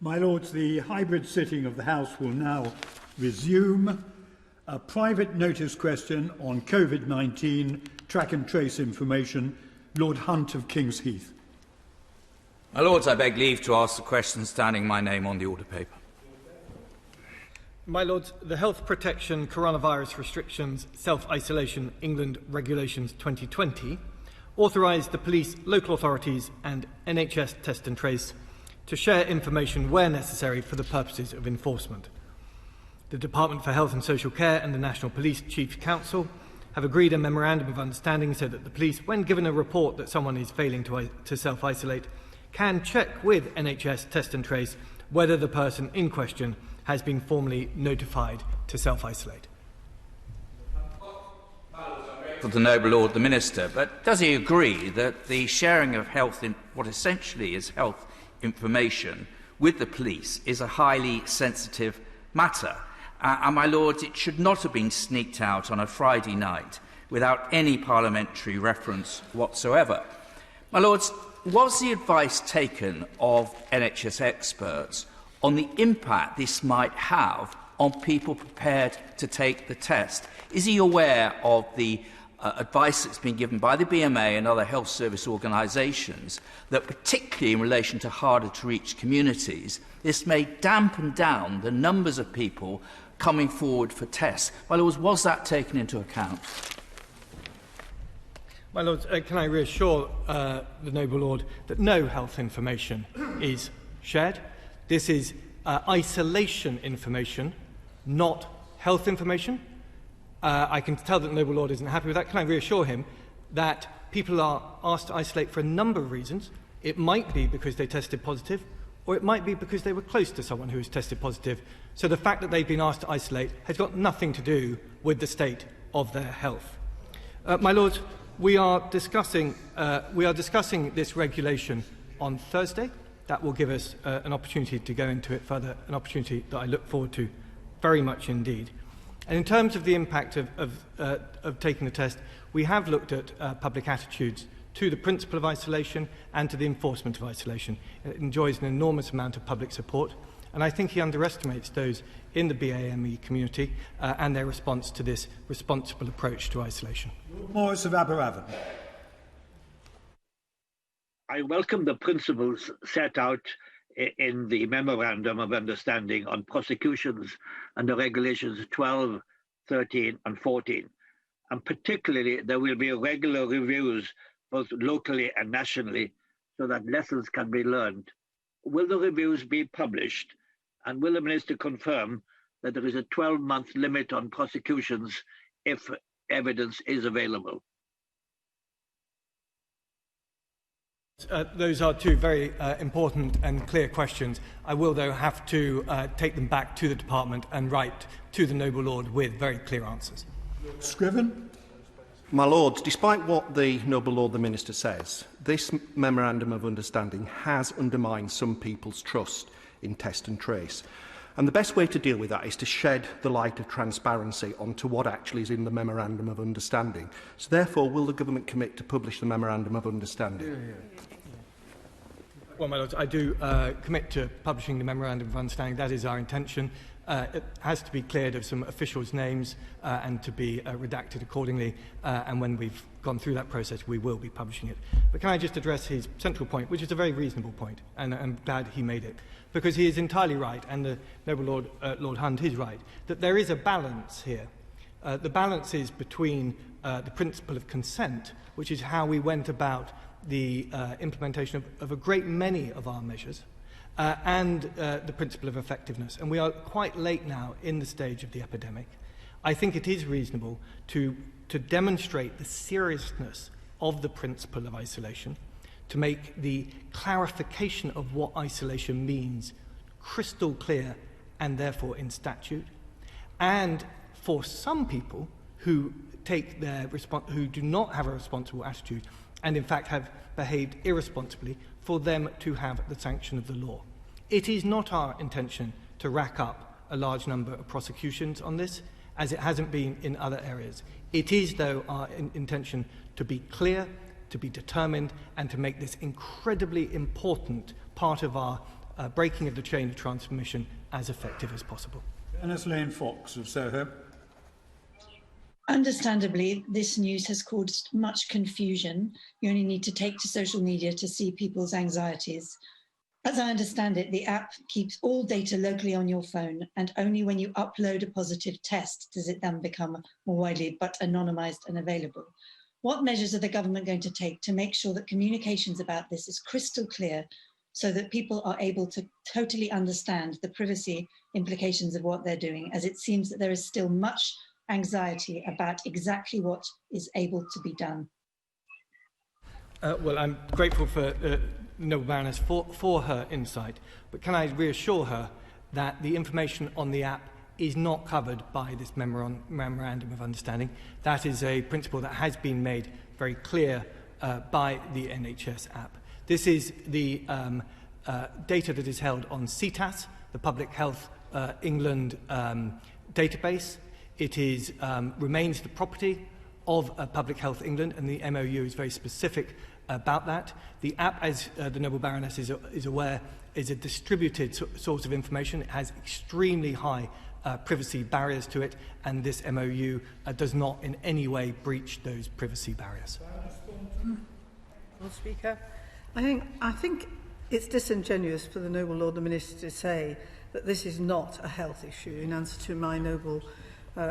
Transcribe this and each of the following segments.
My Lords, the hybrid sitting of the House will now resume. A private notice question on COVID-19 track and trace information. Lord Hunt of King's Heath. My Lords, I beg leave to ask the question standing my name on the order paper. My Lords, the Health Protection Coronavirus Restrictions Self-Isolation England Regulations 2020 authorised the police, local authorities and NHS Test and Trace to share information where necessary for the purposes of enforcement. The Department for Health and Social Care and the National Police Chief Council have agreed a memorandum of understanding so that the police, when given a report that someone is failing to self-isolate, can check with NHS Test and Trace whether the person in question has been formally notified to self-isolate. For the noble Lord the Minister, but does he agree that the sharing of health in what essentially is health information with the police is a highly sensitive matter? And my Lords, it should not have been sneaked out on a Friday night without any parliamentary reference whatsoever. My Lords, was the advice taken of NHS experts on the impact this might have on people prepared to take the test? Is he aware of the advice that's been given by the BMA and other health service organisations that, particularly in relation to harder-to-reach communities, this may dampen down the numbers of people coming forward for tests? My Lords, was that taken into account? My Lords, can I reassure the noble Lord that no health information is shared? This is isolation information, not health information. I can tell that the noble Lord isn't happy with that. Can I reassure him that people are asked to isolate for a number of reasons? It might be because they tested positive, or it might be because they were close to someone who has tested positive. So the fact that they've been asked to isolate has got nothing to do with the state of their health. My Lords, we are discussing this regulation on Thursday. That will give us an opportunity to go into it further, an opportunity that I look forward to very much indeed. And in terms of the impact of taking the test, we have looked at public attitudes to the principle of isolation and to the enforcement of isolation. It enjoys an enormous amount of public support, and I think he underestimates those in the BAME community and their response to this responsible approach to isolation. Morris of Aberavon. I welcome the principles set out in the Memorandum of Understanding on prosecutions under Regulations 12, 13 and 14. And particularly, there will be regular reviews both locally and nationally so that lessons can be learned. Will the reviews be published? And will the Minister confirm that there is a 12-month limit on prosecutions if evidence is available? Those are two very important and clear questions. I will, though, have to take them back to the Department and write to the noble Lord with very clear answers. Scriven. My Lords, despite what the noble Lord the Minister says, this Memorandum of Understanding has undermined some people's trust in test and trace. And the best way to deal with that is to shed the light of transparency onto what actually is in the Memorandum of Understanding. So therefore, will the Government commit to publish the Memorandum of Understanding? Well, my Lords, I do commit to publishing the Memorandum of Understanding. That is our intention. It has to be cleared of some officials' names and to be redacted accordingly. And when we've gone through that process, we will be publishing it. But can I just address his central point, which is a very reasonable point, and I'm glad he made it, because he is entirely right, and the noble Lord, Lord Hunt is right, that there is a balance here. The balance is between the principle of consent, which is how we went about the implementation of a great many of our measures, and the principle of effectiveness. And we are quite late now in the stage of the epidemic. I think it is reasonable to demonstrate the seriousness of the principle of isolation, to make the clarification of what isolation means crystal clear and therefore in statute. And for some people who who do not have a responsible attitude and in fact have behaved irresponsibly, for them to have the sanction of the law. It is not our intention to rack up a large number of prosecutions on this, as it hasn't been in other areas. It is, though, our intention to be clear, to be determined, and to make this incredibly important part of our breaking of the chain of transmission as effective as possible. Ernest Lane Fox of Soho. Understandably, this news has caused much confusion. You only need to take to social media to see people's anxieties. As I understand it, the app keeps all data locally on your phone, and only when you upload a positive test does it then become more widely but anonymised and available. What measures are the government going to take to make sure that communications about this is crystal clear so that people are able to totally understand the privacy implications of what they're doing, as it seems that there is still much anxiety about exactly what is able to be done? Well, I'm grateful for Noble Baroness for her insight, but can I reassure her that the information on the app is not covered by this memorandum of understanding. That is a principle that has been made very clear by the NHS app. This is the data that is held on CTAS, the Public Health England database. It is, remains the property of Public Health England, and the MOU is very specific about that. The app, as the Noble Baroness is aware, is a distributed source of information. It has extremely high privacy barriers to it, and this MOU does not in any way breach those privacy barriers. Lord Speaker, I think it's disingenuous for the Noble Lord the Minister to say that this is not a health issue, in answer to my noble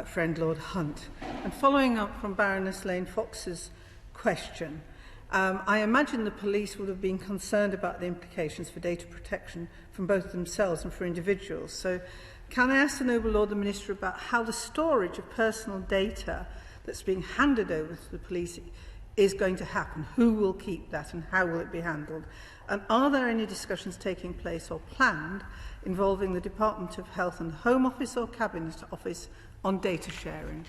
friend Lord Hunt. And following up from Baroness Lane Fox's question, I imagine the police would have been concerned about the implications for data protection from both themselves and for individuals. So can I ask the Noble Lord the Minister about how the storage of personal data that's being handed over to the police is going to happen? Who will keep that and how will it be handled? And are there any discussions taking place or planned involving the Department of Health and Home Office or Cabinet Office on data sharing?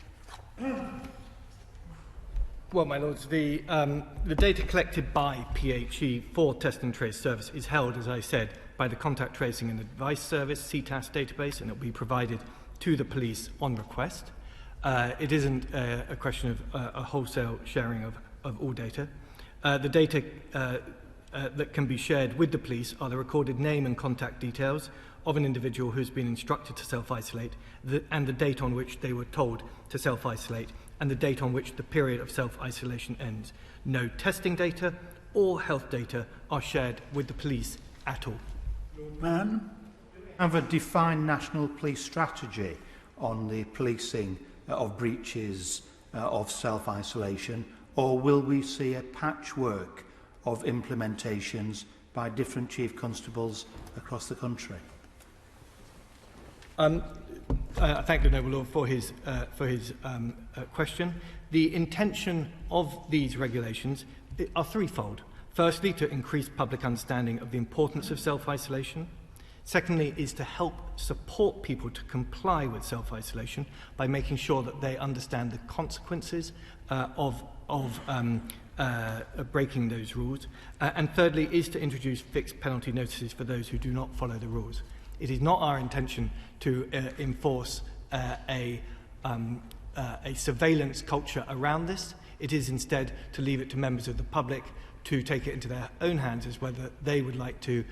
Well, my lords, the data collected by PHE for Test and Trace service is held, as I said, by the Contact Tracing and Advice Service, CTAS database, and it will be provided to the police on request. It isn't a question of a wholesale sharing of all data. The data that can be shared with the police are the recorded name and contact details of an individual who's been instructed to self-isolate, and the date on which they were told to self-isolate, and the date on which the period of self-isolation ends. No testing data or health data are shared with the police at all. Mann. Have a defined national police strategy on the policing of breaches of self-isolation, or will we see a patchwork of implementations by different chief constables across the country? I thank the Noble Lord for his question. The intention of these regulations are threefold. Firstly, to increase public understanding of the importance of self-isolation. Secondly, is to help support people to comply with self-isolation by making sure that they understand the consequences of breaking those rules. And thirdly, is to introduce fixed penalty notices for those who do not follow the rules. It is not our intention to enforce a surveillance culture around this. It is instead to leave it to members of the public to take it into their own hands as whether they would like to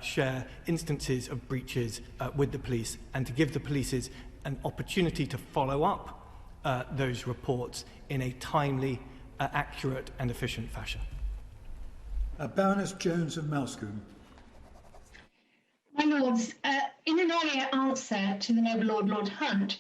share instances of breaches with the police, and to give the police an opportunity to follow up those reports in a timely, accurate and efficient fashion. Baroness Jones of Malscombe. My Lords, in an earlier answer to the Noble Lord, Lord Hunt,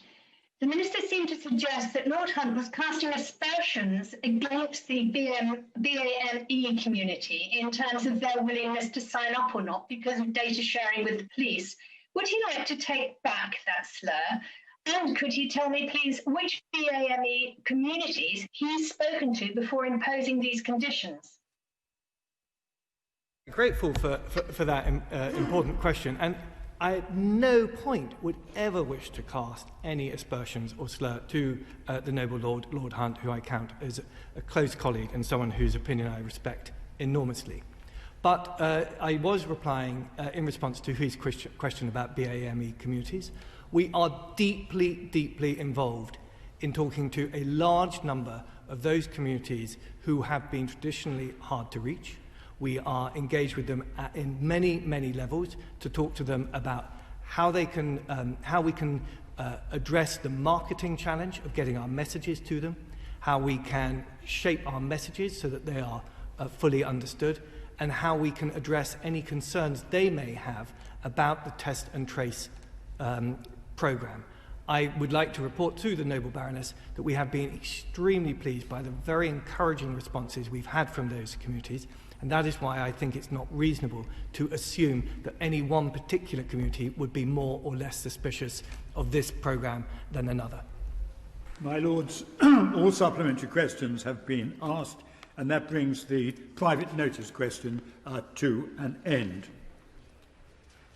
the Minister seemed to suggest that Lord Hunt was casting aspersions against the BAME community in terms of their willingness to sign up or not because of data sharing with the police. Would he like to take back that slur? And could he tell me, please, which BAME communities he's spoken to before imposing these conditions? Grateful for that important question, and I at no point would ever wish to cast any aspersions or slur to the noble Lord, Lord Hunt, who I count as a close colleague and someone whose opinion I respect enormously. But I was replying in response to his question about BAME communities. We are deeply, deeply involved in talking to a large number of those communities who have been traditionally hard to reach. We are engaged with them in many, many levels to talk to them about how we can address the marketing challenge of getting our messages to them, how we can shape our messages so that they are fully understood, and how we can address any concerns they may have about the test and trace programme. I would like to report to the Noble Baroness that we have been extremely pleased by the very encouraging responses we've had from those communities, and that is why I think it's not reasonable to assume that any one particular community would be more or less suspicious of this programme than another. My Lords, all supplementary questions have been asked, and that brings the private notice question to an end.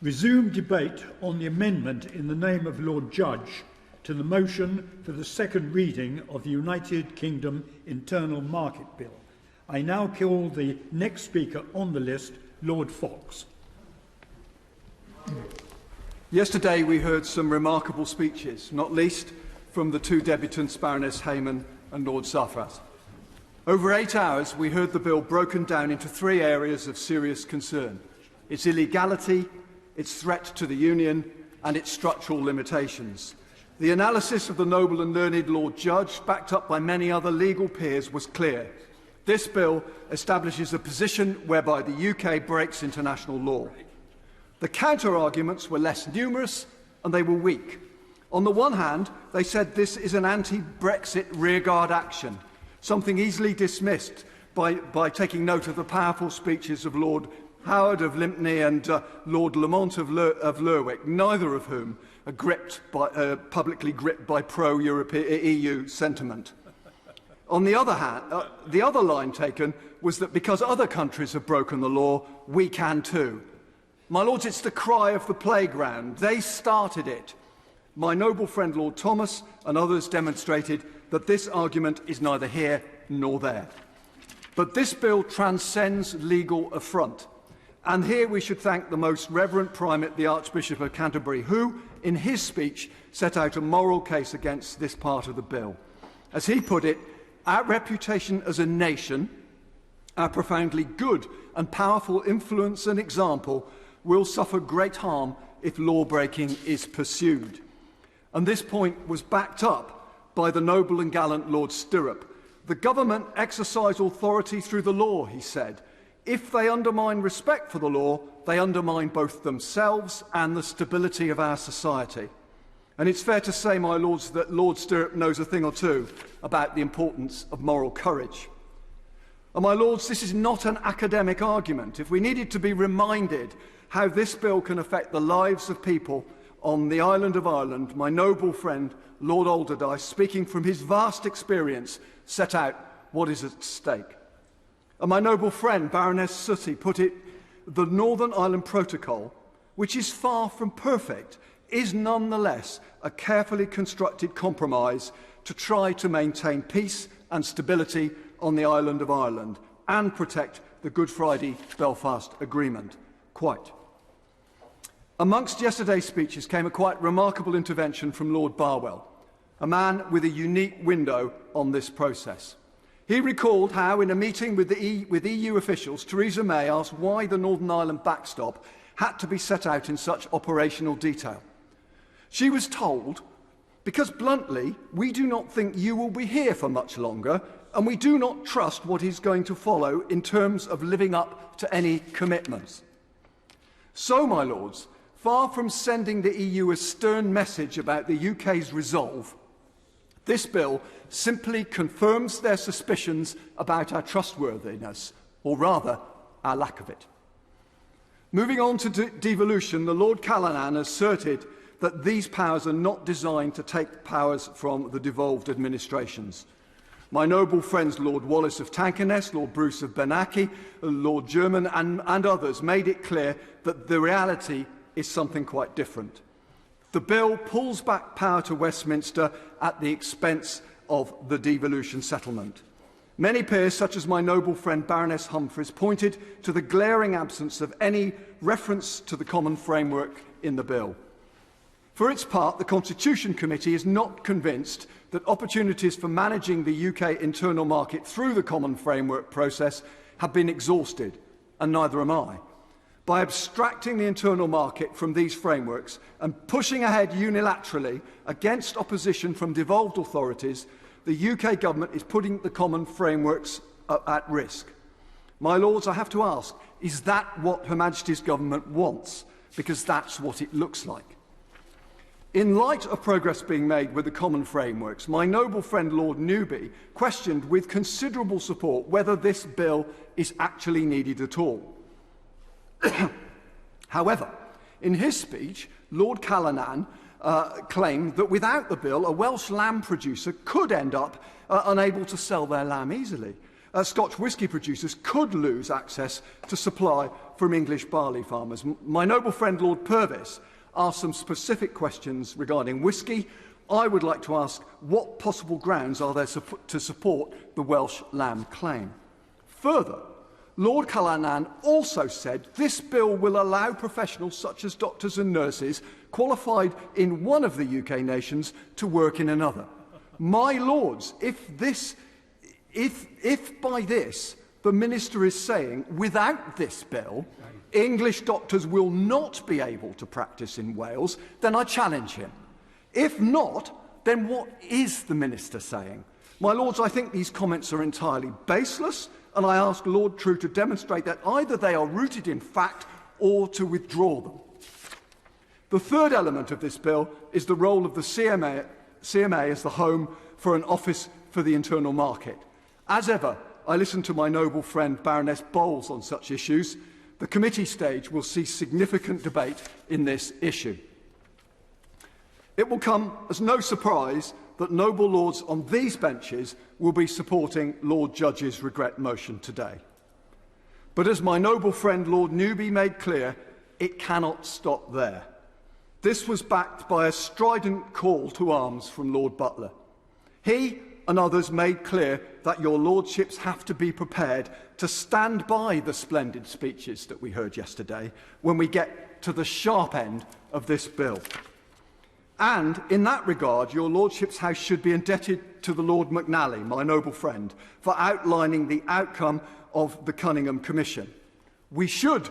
Resume debate on the amendment in the name of Lord Judge to the motion for the second reading of the United Kingdom Internal Market Bill. I now call the next speaker on the list, Lord Fox. Yesterday we heard some remarkable speeches, not least from the two debutants, Baroness Hayman and Lord Saffras. Over 8 hours we heard the bill broken down into 3 areas of serious concern: its illegality, its threat to the Union and its structural limitations. The analysis of the noble and learned Lord Judge, backed up by many other legal peers, was clear. This bill establishes a position whereby the UK breaks international law. The counter-arguments were less numerous and they were weak. On the one hand, they said this is an anti-Brexit rearguard action, something easily dismissed by taking note of the powerful speeches of Lord Howard of Lympney and Lord Lamont of Lerwick, neither of whom are publicly gripped by pro-EU sentiment. On the other hand, the other line taken was that because other countries have broken the law, we can too. My Lords, it's the cry of the playground. They started it. My noble friend Lord Thomas and others demonstrated that this argument is neither here nor there. But this bill transcends legal affront. And here we should thank the Most Reverend Primate, the Archbishop of Canterbury, who, in his speech, set out a moral case against this part of the bill. As he put it, our reputation as a nation, our profoundly good and powerful influence and example, will suffer great harm if law-breaking is pursued. And this point was backed up by the noble and gallant Lord Stirrup. The government exercise authority through the law, he said. If they undermine respect for the law, they undermine both themselves and the stability of our society. And it's fair to say, my Lords, that Lord Stirrup knows a thing or two about the importance of moral courage. And my Lords, this is not an academic argument. If we needed to be reminded how this bill can affect the lives of people on the island of Ireland, my noble friend, Lord Alderdice, speaking from his vast experience, set out what is at stake. And my noble friend, Baroness Sooty, put it, the Northern Ireland Protocol, which is far from perfect, is nonetheless a carefully constructed compromise to try to maintain peace and stability on the island of Ireland and protect the Good Friday Belfast Agreement. Quite. Amongst yesterday's speeches came a quite remarkable intervention from Lord Barwell, a man with a unique window on this process. He recalled how, in a meeting with EU officials, Theresa May asked why the Northern Ireland backstop had to be set out in such operational detail. She was told, because bluntly, we do not think you will be here for much longer, and we do not trust what is going to follow in terms of living up to any commitments. So, my Lords, far from sending the EU a stern message about the UK's resolve, this bill simply confirms their suspicions about our trustworthiness, or rather, our lack of it. Moving on to devolution, the Lord Callanan asserted that these powers are not designed to take powers from the devolved administrations. My noble friends Lord Wallace of Tankeness, Lord Bruce of Benaki, Lord German and others made it clear that the reality is something quite different. The bill pulls back power to Westminster at the expense of the devolution settlement. Many peers, such as my noble friend Baroness Humphreys, pointed to the glaring absence of any reference to the common framework in the bill. For its part, the Constitution Committee is not convinced that opportunities for managing the UK internal market through the common framework process have been exhausted, and neither am I. By abstracting the internal market from these frameworks and pushing ahead unilaterally against opposition from devolved authorities, the UK government is putting the common frameworks at risk. My lords, I have to ask, is that what Her Majesty's government wants? Because that's what it looks like. In light of progress being made with the common frameworks, my noble friend Lord Newby questioned with considerable support whether this bill is actually needed at all. However, in his speech, Lord Callanan claimed that without the bill, a Welsh lamb producer could end up unable to sell their lamb easily. Scotch whisky producers could lose access to supply from English barley farmers. My noble friend Lord Purvis asked some specific questions regarding whisky. I would like to ask what possible grounds are there to support the Welsh lamb claim. Further, Lord Callanan also said this bill will allow professionals such as doctors and nurses qualified in one of the UK nations to work in another. My lords, if by this the minister is saying without this bill English doctors will not be able to practice in Wales, then I challenge him. If not, then what is the minister saying? My lords, I think these comments are entirely baseless, and I ask Lord True to demonstrate that either they are rooted in fact or to withdraw them. The third element of this bill is the role of the CMA as the home for an office for the internal market. As ever, I listen to my noble friend Baroness Bowles on such issues. The committee stage will see significant debate in this issue. It will come as no surprise that noble lords on these benches will be supporting Lord Judge's regret motion today. But as my noble friend Lord Newby made clear, it cannot stop there. This was backed by a strident call to arms from Lord Butler. He and others made clear that your lordships have to be prepared to stand by the splendid speeches that we heard yesterday when we get to the sharp end of this bill. And in that regard, your lordship's house should be indebted to the Lord McNally, my noble friend, for outlining the outcome of the Cunningham Commission. We should,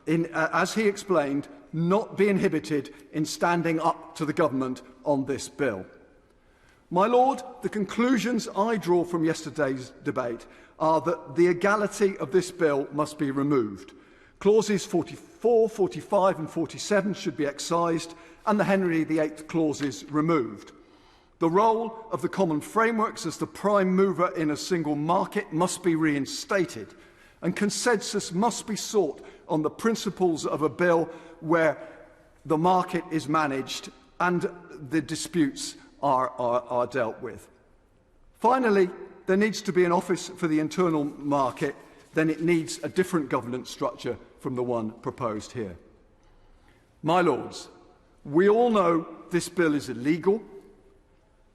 as he explained, not be inhibited in standing up to the government on this bill. My lord, the conclusions I draw from yesterday's debate are that the illegality of this bill must be removed. Clauses 44, 45 and 47 should be excised and the Henry VIII clauses removed. The role of the common frameworks as the prime mover in a single market must be reinstated, and consensus must be sought on the principles of a bill where the market is managed and the disputes are dealt with. Finally, there needs to be an office for the internal market, then it needs a different governance structure from the one proposed here. My lords, we all know this bill is illegal,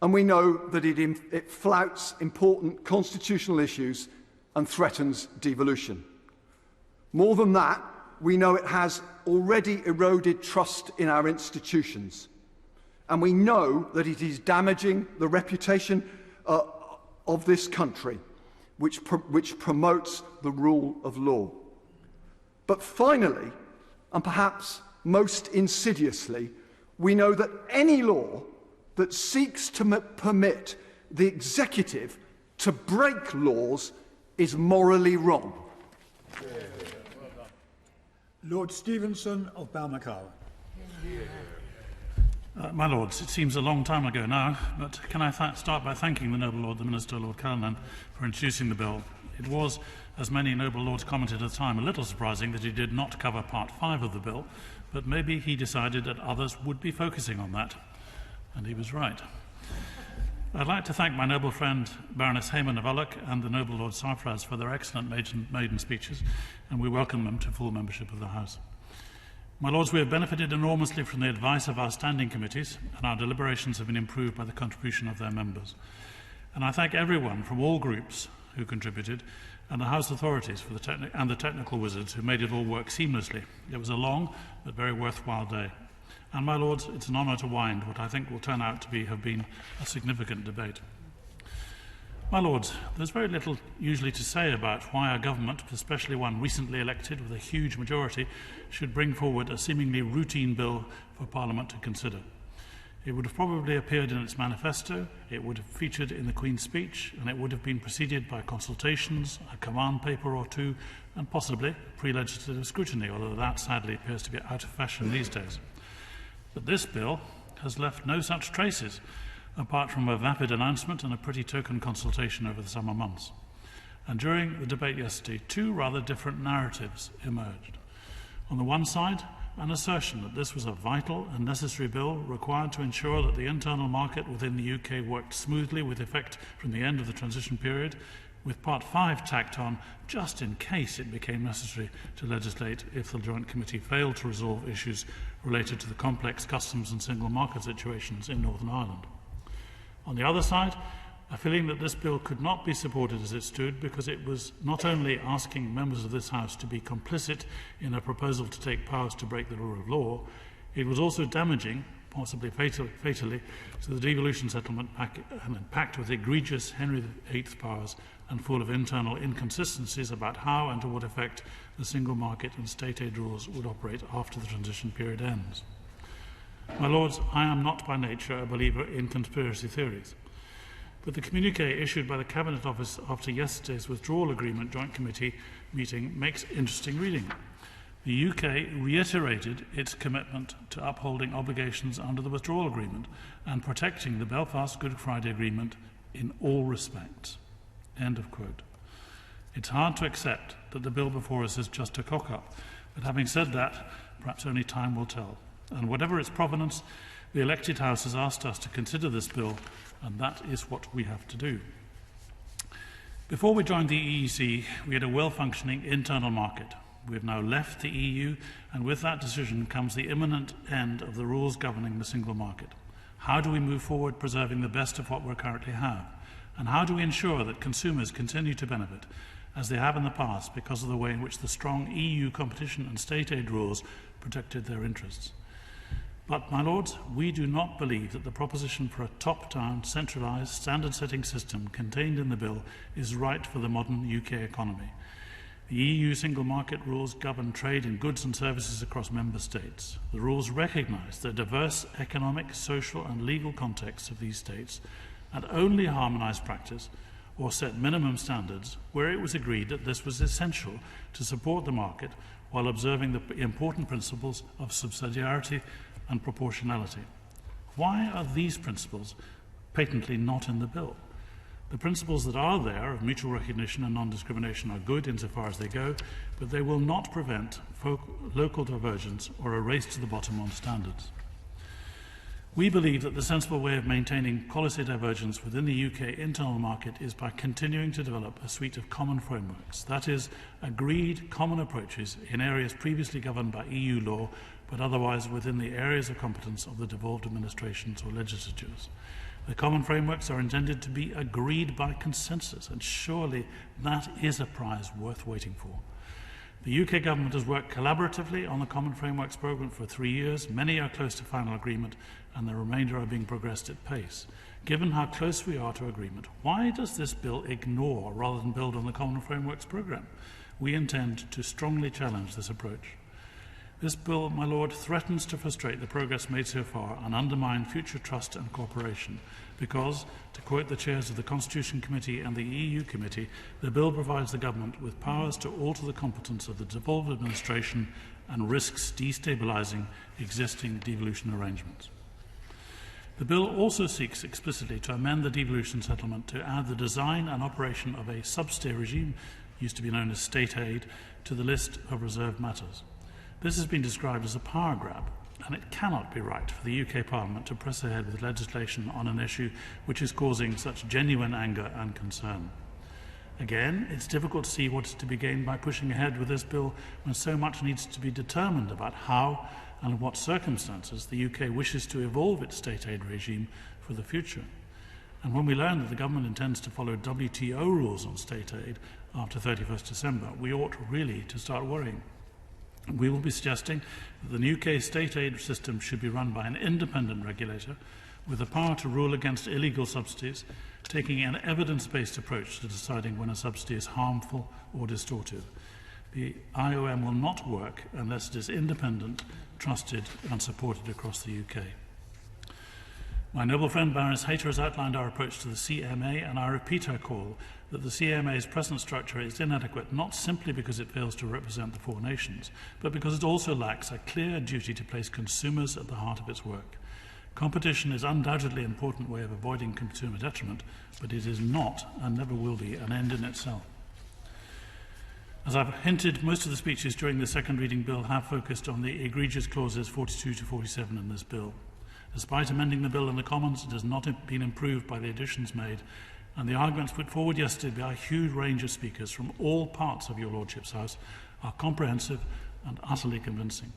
and we know that it flouts important constitutional issues and threatens devolution. More than that, we know it has already eroded trust in our institutions, and we know that it is damaging the reputation of this country, which promotes the rule of law. But finally, and perhaps most insidiously, we know that any law that seeks to permit the executive to break laws is morally wrong. Lord Stevenson of Balmacara. My lords, it seems a long time ago now, but can I start by thanking the noble lord, the Minister, Lord Callanan, for introducing the bill. It was, as many noble lords commented at the time, a little surprising that he did not cover Part 5 of the bill, but maybe he decided that others would be focusing on that, and he was right. I'd like to thank my noble friend Baroness Hayman of Ulloch and the noble Lord Sarfraz for their excellent maiden speeches, and we welcome them to full membership of the House. My Lords, we have benefited enormously from the advice of our standing committees, and our deliberations have been improved by the contribution of their members. And I thank everyone from all groups who contributed, and the House authorities for the technical wizards who made it all work seamlessly. It was a long but very worthwhile day. And, my Lords, it's an honour to wind what I think will turn out to have been a significant debate. My Lords, there's very little usually to say about why a government, especially one recently elected with a huge majority, should bring forward a seemingly routine bill for Parliament to consider. It would have probably appeared in its manifesto, it would have featured in the Queen's speech, and it would have been preceded by consultations, a command paper or two, and possibly pre-legislative scrutiny, although that sadly appears to be out of fashion these days. But this bill has left no such traces, apart from a vapid announcement and a pretty token consultation over the summer months. And during the debate yesterday, two rather different narratives emerged. On the one side, an assertion that this was a vital and necessary bill required to ensure that the internal market within the UK worked smoothly with effect from the end of the transition period, with Part 5 tacked on just in case it became necessary to legislate if the Joint Committee failed to resolve issues related to the complex customs and single market situations in Northern Ireland. On the other side, a feeling that this bill could not be supported as it stood because it was not only asking members of this House to be complicit in a proposal to take powers to break the rule of law, it was also damaging, possibly fatally, to the devolution settlement packed with egregious Henry VIII powers and full of internal inconsistencies about how and to what effect the single market and state aid rules would operate after the transition period ends. My Lords, I am not by nature a believer in conspiracy theories, but the communiqué issued by the Cabinet Office after yesterday's withdrawal agreement joint committee meeting makes interesting reading. The UK reiterated its commitment to upholding obligations under the withdrawal agreement and protecting the Belfast Good Friday Agreement in all respects. End of quote. It's hard to accept that the bill before us is just a cock-up, but having said that, perhaps only time will tell. And whatever its provenance, the elected House has asked us to consider this bill, and that is what we have to do. Before we joined the EEC, we had a well-functioning internal market. We have now left the EU, and with that decision comes the imminent end of the rules governing the single market. How do we move forward preserving the best of what we currently have? And how do we ensure that consumers continue to benefit, as they have in the past, because of the way in which the strong EU competition and state aid rules protected their interests? But, my Lords, we do not believe that the proposition for a top-down, centralised, standard-setting system contained in the bill is right for the modern UK economy. The EU single market rules govern trade in goods and services across member states. The rules recognise the diverse economic, social and legal contexts of these states and only harmonise practice or set minimum standards where it was agreed that this was essential to support the market while observing the important principles of subsidiarity and proportionality. Why are these principles patently not in the bill? The principles that are there of mutual recognition and non-discrimination are good insofar as they go, but they will not prevent local divergence or a race to the bottom on standards. We believe that the sensible way of maintaining policy divergence within the UK internal market is by continuing to develop a suite of common frameworks, that is, agreed common approaches in areas previously governed by EU law but otherwise within the areas of competence of the devolved administrations or legislatures. The common frameworks are intended to be agreed by consensus, and surely that is a prize worth waiting for. The UK Government has worked collaboratively on the Common Frameworks Programme for 3 years. Many are close to final agreement, and the remainder are being progressed at pace. Given how close we are to agreement, why does this bill ignore rather than build on the Common Frameworks Programme? We intend to strongly challenge this approach. This bill, my Lord, threatens to frustrate the progress made so far and undermine future trust and cooperation because, to quote the chairs of the Constitution Committee and the EU Committee, the bill provides the government with powers to alter the competence of the devolved administration and risks destabilising existing devolution arrangements. The bill also seeks explicitly to amend the devolution settlement to add the design and operation of a subsidy regime, used to be known as state aid, to the list of reserved matters. This has been described as a power grab, and it cannot be right for the UK Parliament to press ahead with legislation on an issue which is causing such genuine anger and concern. Again, it's difficult to see what is to be gained by pushing ahead with this bill when so much needs to be determined about how and in what circumstances the UK wishes to evolve its state aid regime for the future. And when we learn that the government intends to follow WTO rules on state aid after 31st December, we ought really to start worrying. We will be suggesting that the UK state aid system should be run by an independent regulator with the power to rule against illegal subsidies, taking an evidence-based approach to deciding when a subsidy is harmful or distortive. The IOM will not work unless it is independent, trusted and supported across the UK. My noble friend Baroness Hayter has outlined our approach to the CMA, and I repeat her call that the CMA's present structure is inadequate not simply because it fails to represent the four nations, but because it also lacks a clear duty to place consumers at the heart of its work. Competition is undoubtedly an important way of avoiding consumer detriment, but it is not, and never will be, an end in itself. As I've hinted, most of the speeches during the second reading bill have focused on the egregious clauses 42 to 47 in this bill. Despite amending the bill in the Commons, it has not been improved by the additions made, and the arguments put forward yesterday by a huge range of speakers from all parts of your Lordship's House are comprehensive and utterly convincing.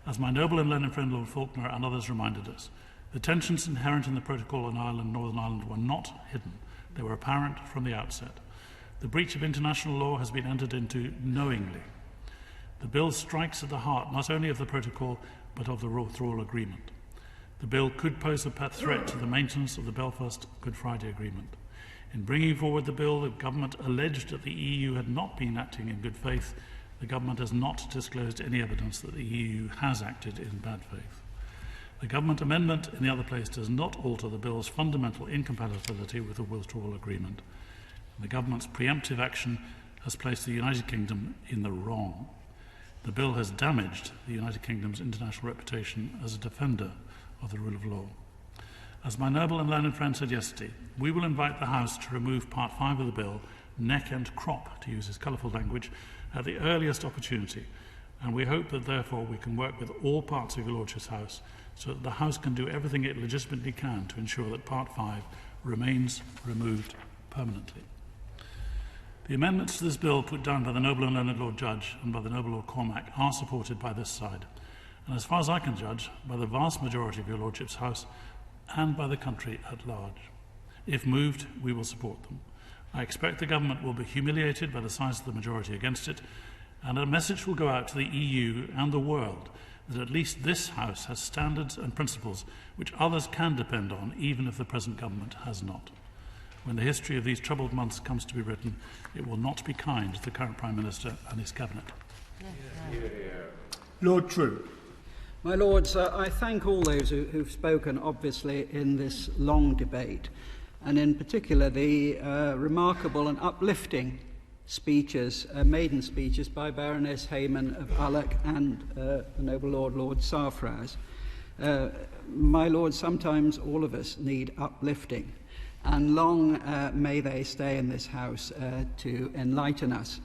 As my noble and learned friend Lord Faulkner and others reminded us, the tensions inherent in the protocol on Ireland, Northern Ireland, were not hidden. They were apparent from the outset. The breach of international law has been entered into knowingly. The bill strikes at the heart not only of the protocol, but of the withdrawal agreement. The bill could pose a threat to the maintenance of the Belfast Good Friday Agreement. In bringing forward the bill, the government alleged that the EU had not been acting in good faith. The government has not disclosed any evidence that the EU has acted in bad faith. The government amendment in the other place does not alter the bill's fundamental incompatibility with the withdrawal agreement. The government's preemptive action has placed the United Kingdom in the wrong. The bill has damaged the United Kingdom's international reputation as a defender of the rule of law. As my noble and learned friend said yesterday, we will invite the House to remove Part 5 of the bill, neck and crop, to use his colourful language, at the earliest opportunity, and we hope that therefore we can work with all parts of your Lordship's House so that the House can do everything it legitimately can to ensure that Part 5 remains removed permanently. The amendments to this bill put down by the noble and learned Lord Judge and by the noble Lord Cormac are supported by this side, and as far as I can judge, by the vast majority of your Lordship's House and by the country at large. If moved, we will support them. I expect the government will be humiliated by the size of the majority against it, and a message will go out to the EU and the world that at least this House has standards and principles which others can depend on, even if the present government has not. When the history of these troubled months comes to be written, it will not be kind to the current Prime Minister and his Cabinet. Lord True. My Lords, I thank all those who've spoken, obviously, in this long debate, and in particular the remarkable and uplifting speeches, maiden speeches by Baroness Hayman of Alloch and the noble Lord Sarfraz. My Lord, sometimes all of us need uplifting, and long may they stay in this House to enlighten us.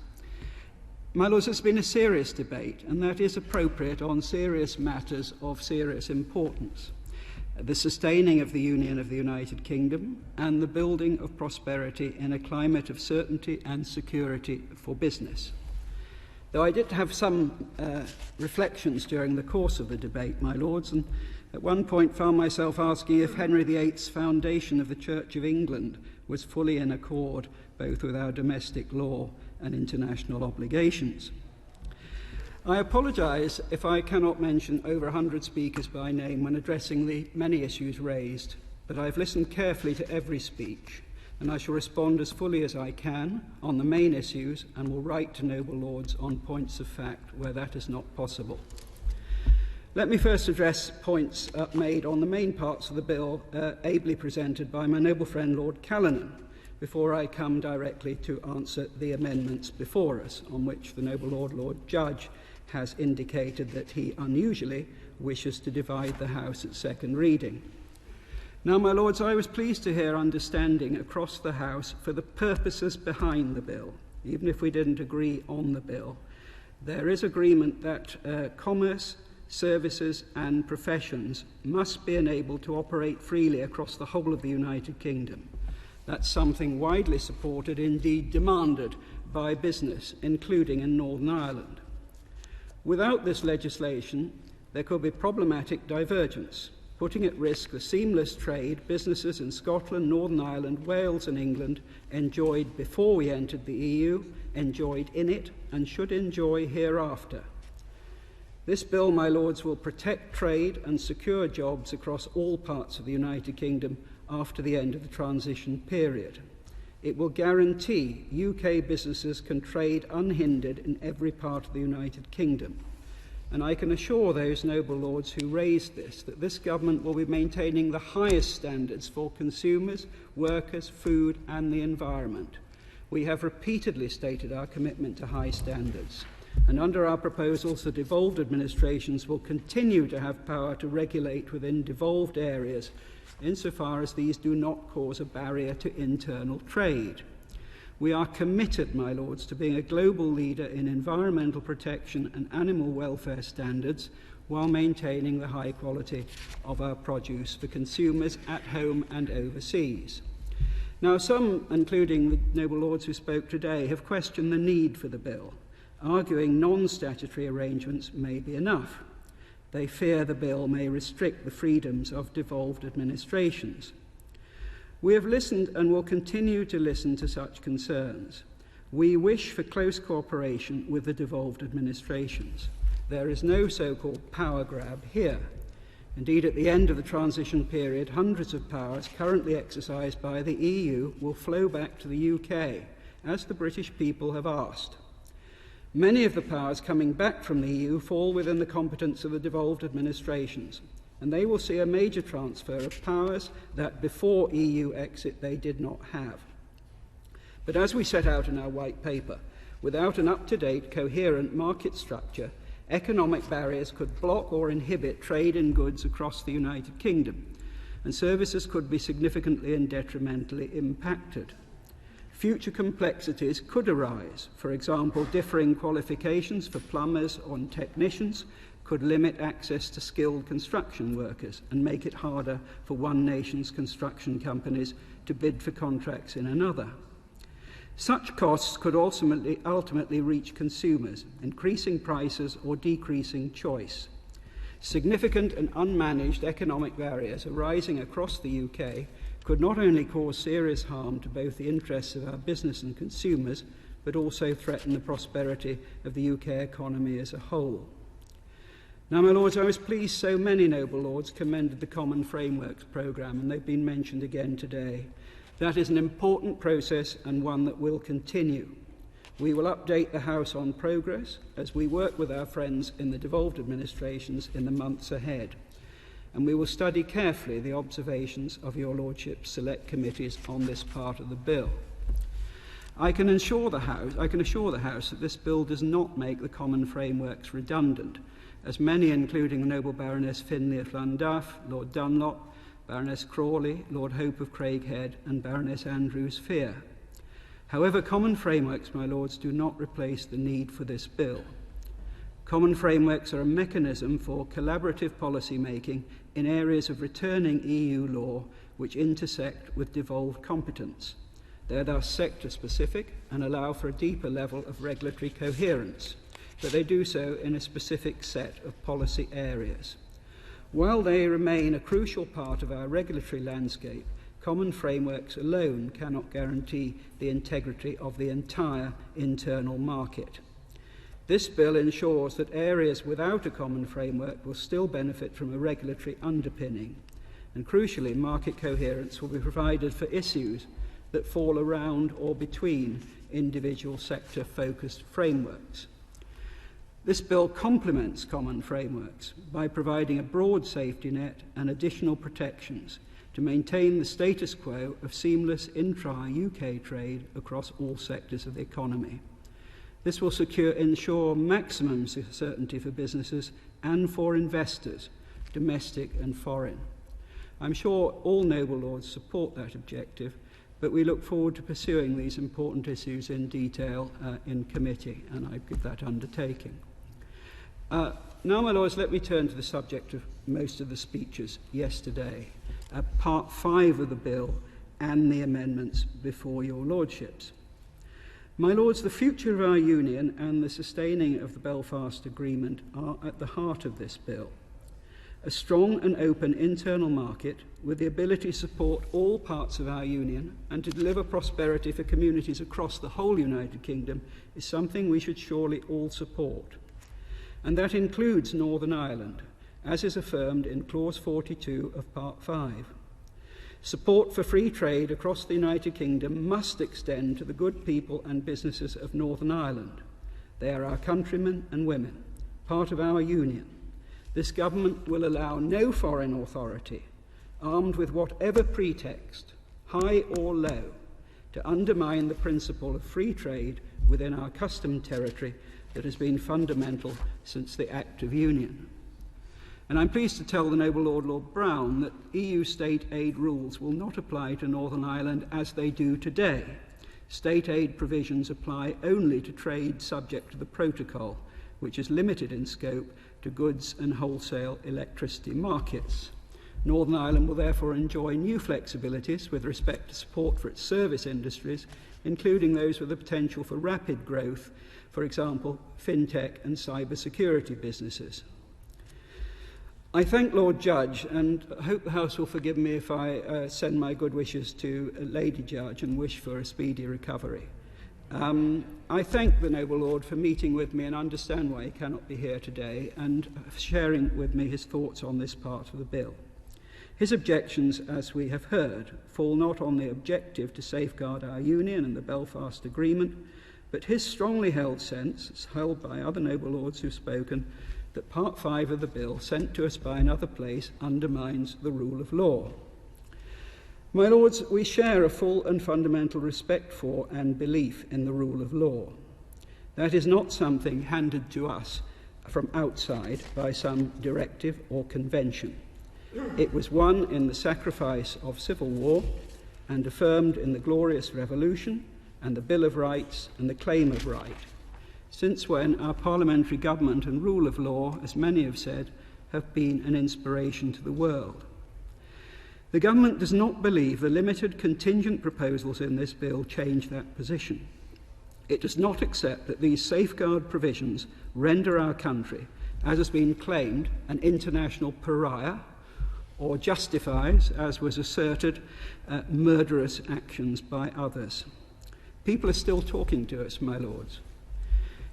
My Lords, it's been a serious debate, and that is appropriate on serious matters of serious importance. The sustaining of the Union of the United Kingdom and the building of prosperity in a climate of certainty and security for business. Though I did have some reflections during the course of the debate, my Lords, and at one point found myself asking if Henry VIII's foundation of the Church of England was fully in accord both with our domestic law and international obligations. I apologise if I cannot mention over 100 speakers by name when addressing the many issues raised, but I've listened carefully to every speech, and I shall respond as fully as I can on the main issues and will write to noble lords on points of fact where that is not possible. Let me first address points made on the main parts of the bill ably presented by my noble friend Lord Callanan, before I come directly to answer the amendments before us, on which the noble Lord Judge has indicated that he unusually wishes to divide the House at second reading. Now, my Lords, I was pleased to hear understanding across the House for the purposes behind the bill, even if we didn't agree on the bill. There is agreement that commerce, services and professions must be enabled to operate freely across the whole of the United Kingdom. That's something widely supported, indeed demanded, by business, including in Northern Ireland. Without this legislation, there could be problematic divergence, putting at risk the seamless trade businesses in Scotland, Northern Ireland, Wales and England enjoyed before we entered the EU, enjoyed in it, and should enjoy hereafter. This bill, my lords, will protect trade and secure jobs across all parts of the United Kingdom after the end of the transition period. It will guarantee UK businesses can trade unhindered in every part of the United Kingdom. And I can assure those noble lords who raised this that this government will be maintaining the highest standards for consumers, workers, food and the environment. We have repeatedly stated our commitment to high standards. And under our proposals, the devolved administrations will continue to have power to regulate within devolved areas insofar as these do not cause a barrier to internal trade. We are committed, my lords, to being a global leader in environmental protection and animal welfare standards while maintaining the high quality of our produce for consumers at home and overseas. Now, some, including the noble lords who spoke today, have questioned the need for the bill, arguing non-statutory arrangements may be enough. They fear the bill may restrict the freedoms of devolved administrations. We have listened and will continue to listen to such concerns. We wish for close cooperation with the devolved administrations. There is no so-called power grab here. Indeed, at the end of the transition period, hundreds of powers currently exercised by the EU will flow back to the UK, as the British people have asked. Many of the powers coming back from the EU fall within the competence of the devolved administrations, and they will see a major transfer of powers that before EU exit they did not have. But as we set out in our white paper, without an up-to-date, coherent market structure, economic barriers could block or inhibit trade in goods across the United Kingdom, and services could be significantly and detrimentally impacted. Future complexities could arise. For example, differing qualifications for plumbers or technicians could limit access to skilled construction workers and make it harder for one nation's construction companies to bid for contracts in another. Such costs could ultimately reach consumers, increasing prices or decreasing choice. Significant and unmanaged economic barriers arising across the UK could not only cause serious harm to both the interests of our business and consumers, but also threaten the prosperity of the UK economy as a whole. Now, my lords, I was pleased so many noble lords commended the Common Frameworks programme, and they've been mentioned again today. That is an important process and one that will continue. We will update the House on progress as we work with our friends in the devolved administrations in the months ahead. And we will study carefully the observations of your lordship's select committees on this part of the bill. I can assure the House that this bill does not make the common frameworks redundant, as many, including the noble Baroness Finlay of Llandaff, Lord Dunlop, Baroness Crawley, Lord Hope of Craighead, and Baroness Andrews fear. However, common frameworks, my lords, do not replace the need for this bill. Common frameworks are a mechanism for collaborative policy making in areas of returning EU law which intersect with devolved competence. They are thus sector-specific and allow for a deeper level of regulatory coherence, but they do so in a specific set of policy areas. While they remain a crucial part of our regulatory landscape, common frameworks alone cannot guarantee the integrity of the entire internal market. This bill ensures that areas without a common framework will still benefit from a regulatory underpinning, and crucially, market coherence will be provided for issues that fall around or between individual sector-focused frameworks. This bill complements common frameworks by providing a broad safety net and additional protections to maintain the status quo of seamless intra-UK trade across all sectors of the economy. This will ensure maximum certainty for businesses and for investors, domestic and foreign. I'm sure all noble lords support that objective, but we look forward to pursuing these important issues in detail in committee, and I give that undertaking. Now, my lords, let me turn to the subject of most of the speeches yesterday, Part 5 of the bill, and the amendments before your lordships. My lords, the future of our union and the sustaining of the Belfast Agreement are at the heart of this bill. A strong and open internal market with the ability to support all parts of our union and to deliver prosperity for communities across the whole United Kingdom is something we should surely all support. And that includes Northern Ireland, as is affirmed in Clause 42 of Part 5. Support for free trade across the United Kingdom must extend to the good people and businesses of Northern Ireland. They are our countrymen and women, part of our union. This government will allow no foreign authority, armed with whatever pretext, high or low, to undermine the principle of free trade within our custom territory that has been fundamental since the Act of Union. And I'm pleased to tell the Noble Lord Brown that EU state aid rules will not apply to Northern Ireland as they do today. State aid provisions apply only to trade subject to the protocol, which is limited in scope to goods and wholesale electricity markets. Northern Ireland will therefore enjoy new flexibilities with respect to support for its service industries, including those with the potential for rapid growth, for example, fintech and cybersecurity businesses. I thank Lord Judge, and I hope the House will forgive me if I send my good wishes to Lady Judge and wish for a speedy recovery. I thank the Noble Lord for meeting with me and understand why he cannot be here today and sharing with me his thoughts on this part of the bill. His objections, as we have heard, fall not on the objective to safeguard our union and the Belfast Agreement, but his strongly held sense, as held by other Noble Lords who've spoken, that Part 5 of the bill, sent to us by another place, undermines the rule of law. My Lords, we share a full and fundamental respect for and belief in the rule of law. That is not something handed to us from outside by some directive or convention. It was won in the sacrifice of civil war and affirmed in the Glorious Revolution and the Bill of Rights and the Claim of Right, since when our parliamentary government and rule of law, as many have said, have been an inspiration to the world. The government does not believe the limited contingent proposals in this bill change that position. It does not accept that these safeguard provisions render our country, as has been claimed, an international pariah, or justifies, as was asserted, murderous actions by others. People are still talking to us, my lords.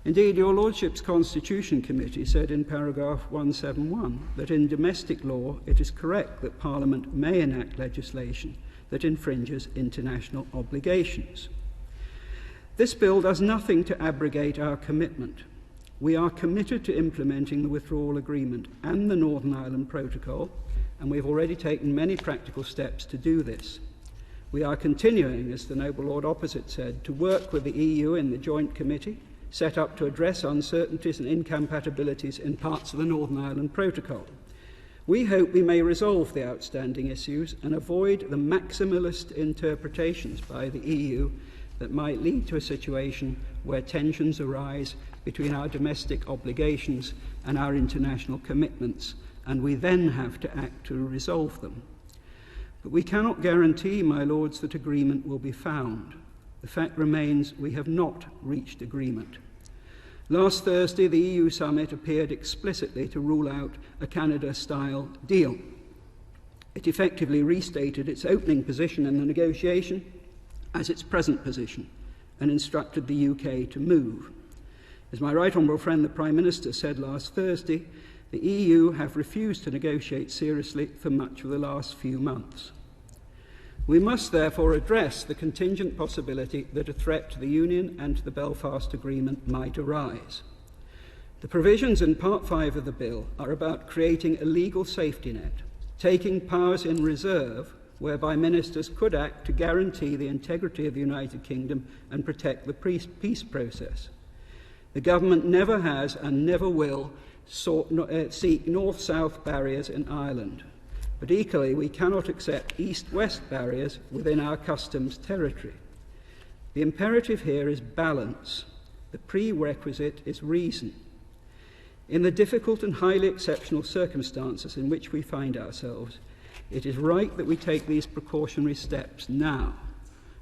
Indeed, your Lordship's Constitution Committee said in paragraph 171 that in domestic law it is correct that Parliament may enact legislation that infringes international obligations. This bill does nothing to abrogate our commitment. We are committed to implementing the withdrawal agreement and the Northern Ireland Protocol, and we've already taken many practical steps to do this. We are continuing, as the Noble Lord opposite said, to work with the EU in the Joint Committee, set up to address uncertainties and incompatibilities in parts of the Northern Ireland Protocol. We hope we may resolve the outstanding issues and avoid the maximalist interpretations by the EU that might lead to a situation where tensions arise between our domestic obligations and our international commitments, and we then have to act to resolve them. But we cannot guarantee, my lords, that agreement will be found. The fact remains we have not reached agreement. Last Thursday, the EU summit appeared explicitly to rule out a Canada-style deal. It effectively restated its opening position in the negotiation as its present position and instructed the UK to move. As my right honourable friend the Prime Minister said last Thursday, the EU have refused to negotiate seriously for much of the last few months. We must therefore address the contingent possibility that a threat to the Union and to the Belfast Agreement might arise. The provisions in Part 5 of the bill are about creating a legal safety net, taking powers in reserve whereby ministers could act to guarantee the integrity of the United Kingdom and protect the peace process. The government never has and never will seek north-south barriers in Ireland. But equally, we cannot accept east-west barriers within our customs territory. The imperative here is balance. The prerequisite is reason. In the difficult and highly exceptional circumstances in which we find ourselves, It is right that we take these precautionary steps now.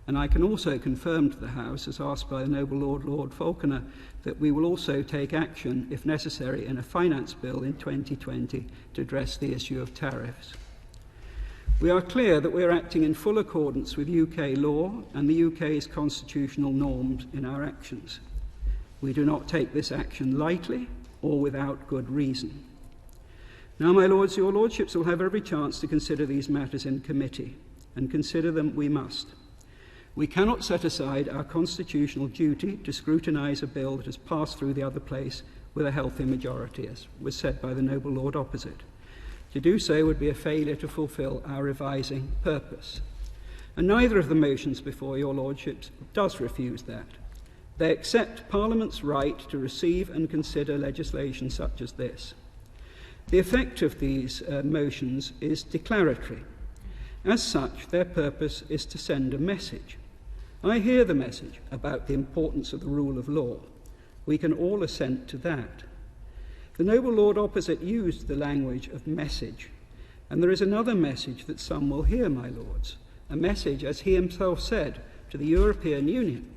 And I can also confirm to the House, as asked by the Noble Lord Falconer, that we will also take action, if necessary, in a finance bill in 2020 to address the issue of tariffs. We are clear that we are acting in full accordance with UK law and the UK's constitutional norms in our actions. We do not take this action lightly or without good reason. Now, my Lords, your Lordships will have every chance to consider these matters in committee, and consider them we must. We cannot set aside our constitutional duty to scrutinise a bill that has passed through the other place with a healthy majority, as was said by the Noble Lord opposite. To do so would be a failure to fulfil our revising purpose. And neither of the motions before your Lordships does refuse that. They accept Parliament's right to receive and consider legislation such as this. The effect of these motions is declaratory. As such, their purpose is to send a message. I hear the message about the importance of the rule of law. We can all assent to that. The Noble Lord opposite used the language of message, and there is another message that some will hear, my Lords, a message, as he himself said, to the European Union,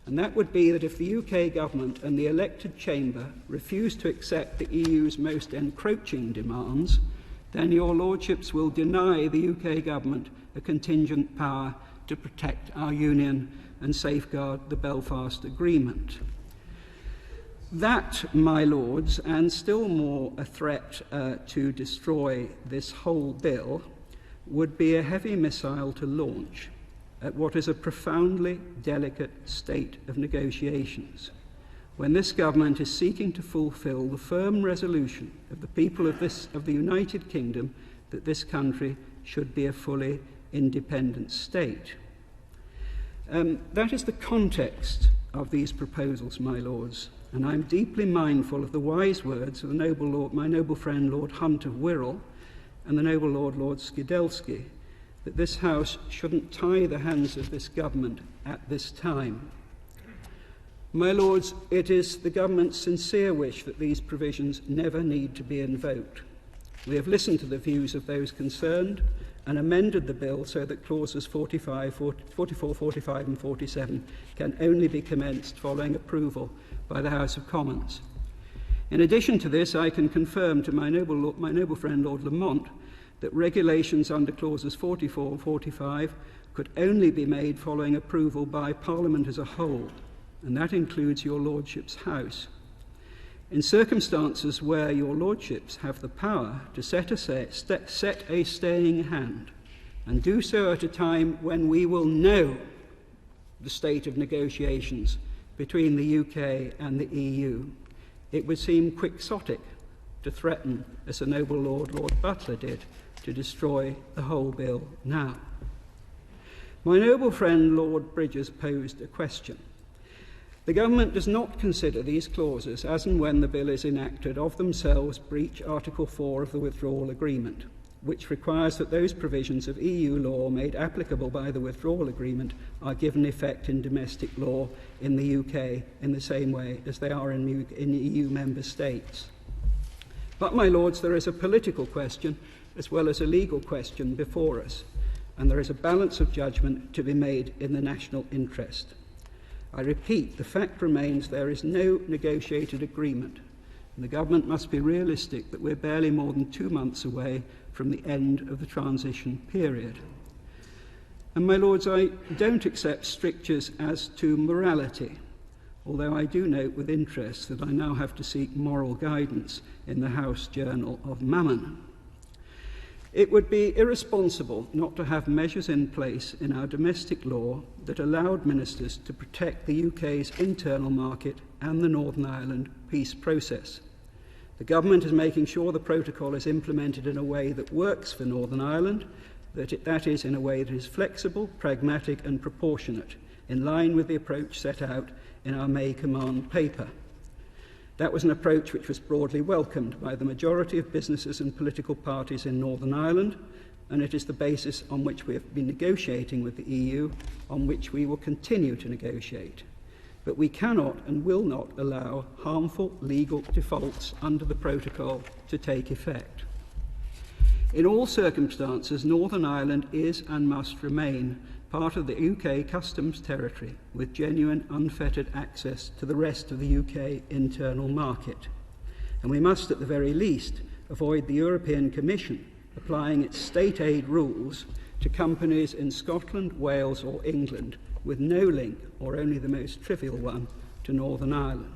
and that would be that if the UK government and the elected chamber refuse to accept the EU's most encroaching demands, then your Lordships will deny the UK government a contingent power to protect our union and safeguard the Belfast Agreement. That, my Lords, and still more a threat to destroy this whole bill, would be a heavy missile to launch at what is a profoundly delicate state of negotiations, when this government is seeking to fulfil the firm resolution of the people of the United Kingdom that this country should be a fully independent state. That is the context of these proposals, my Lords, and I am deeply mindful of the wise words of my noble friend Lord Hunt of Wirral and the noble Lord Skidelsky, that this House shouldn't tie the hands of this government at this time. My Lords, it is the government's sincere wish that these provisions never need to be invoked. We have listened to the views of those concerned and amended the bill so that clauses 44, 45 and 47 can only be commenced following approval by the House of Commons. In addition to this, I can confirm to my noble friend Lord Lamont that regulations under clauses 44 and 45 could only be made following approval by Parliament as a whole, and that includes your Lordship's House. In circumstances where your Lordships have the power to set a staying hand, and do so at a time when we will know the state of negotiations between the UK and the EU, it would seem quixotic to threaten, as the noble Lord Butler did, to destroy the whole bill now. My noble friend Lord Bridges posed a question. The government does not consider these clauses, as and when the bill is enacted, of themselves breach Article 4 of the Withdrawal Agreement, which requires that those provisions of EU law made applicable by the Withdrawal Agreement are given effect in domestic law in the UK in the same way as they are in EU member states. But, my Lords, there is a political question as well as a legal question before us, and there is a balance of judgment to be made in the national interest. I repeat, the fact remains there is no negotiated agreement, and the government must be realistic that we're barely more than 2 months away from the end of the transition period. And, my Lords, I don't accept strictures as to morality, although I do note with interest that I now have to seek moral guidance in the House Journal of Mammon. It would be irresponsible not to have measures in place in our domestic law that allowed ministers to protect the UK's internal market and the Northern Ireland peace process. The government is making sure the protocol is implemented in a way that works for Northern Ireland, that is in a way that is flexible, pragmatic and proportionate, in line with the approach set out in our May Command paper. That was an approach which was broadly welcomed by the majority of businesses and political parties in Northern Ireland, and it is the basis on which we have been negotiating with the EU, on which we will continue to negotiate. But we cannot and will not allow harmful legal defaults under the protocol to take effect. In all circumstances, Northern Ireland is and must remain part of the UK customs territory with genuine unfettered access to the rest of the UK internal market. And we must, at the very least, avoid the European Commission applying its state aid rules to companies in Scotland, Wales or England with no link, or only the most trivial one, to Northern Ireland.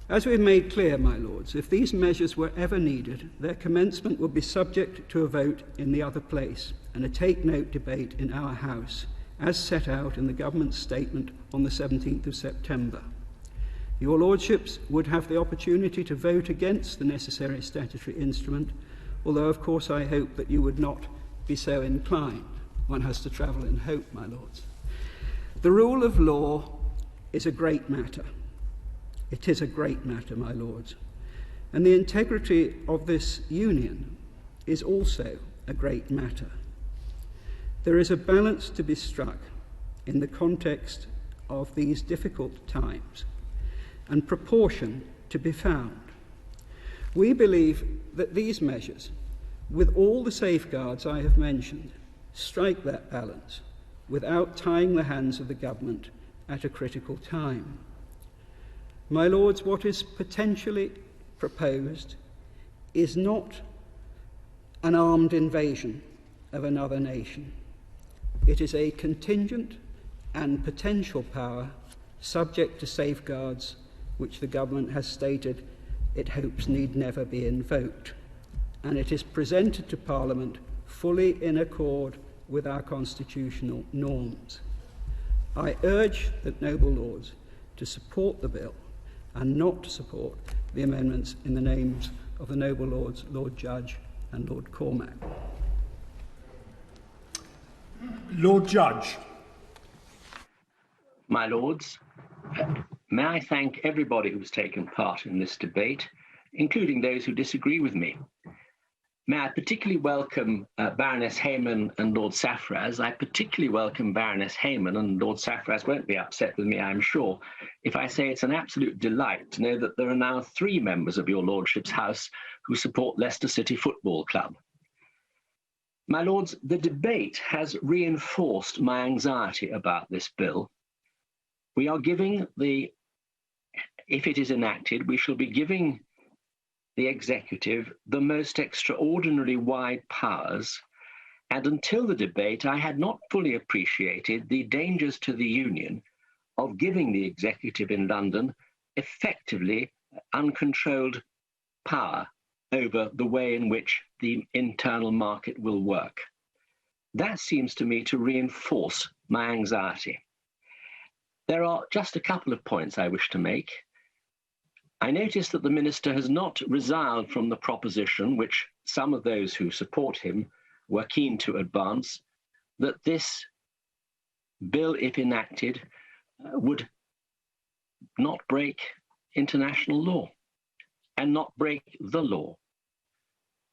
As we've made clear, my lords, if these measures were ever needed, their commencement would be subject to a vote in the other place and a take-note debate in our House, as set out in the government's statement on the 17th of September. Your lordships would have the opportunity to vote against the necessary statutory instrument, although of course I hope that you would not be so inclined. One has to travel in hope, my lords. The rule of law is a great matter. It is a great matter, my lords. And the integrity of this union is also a great matter. There is a balance to be struck in the context of these difficult times, and proportion to be found. We believe that these measures, with all the safeguards I have mentioned, strike that balance without tying the hands of the government at a critical time. My lords, what is potentially proposed is not an armed invasion of another nation. It is a contingent and potential power subject to safeguards which the government has stated it hopes need never be invoked. And it is presented to Parliament fully in accord with our constitutional norms. I urge the noble lords to support the bill and not to support the amendments in the names of the noble lords, Lord Judge and Lord Cormac. Lord Judge. My lords, may I thank everybody who's taken part in this debate, including those who disagree with me. May I particularly welcome Baroness Hayman and Lord Saffraz. I particularly welcome Baroness Hayman, and Lord Saffraz won't be upset with me, I'm sure, if I say it's an absolute delight to know that there are now 3 members of your Lordship's House who support Leicester City Football Club. My lords, the debate has reinforced my anxiety about this bill. We are giving if it is enacted, we shall be giving the executive the most extraordinarily wide powers, and until the debate I had not fully appreciated the dangers to the Union of giving the executive in London effectively uncontrolled power over the way in which the internal market will work. That seems to me to reinforce my anxiety. There are just a couple of points I wish to make. I notice that the Minister has not resiled from the proposition, which some of those who support him were keen to advance, that this bill, if enacted, would not break international law and not break the law.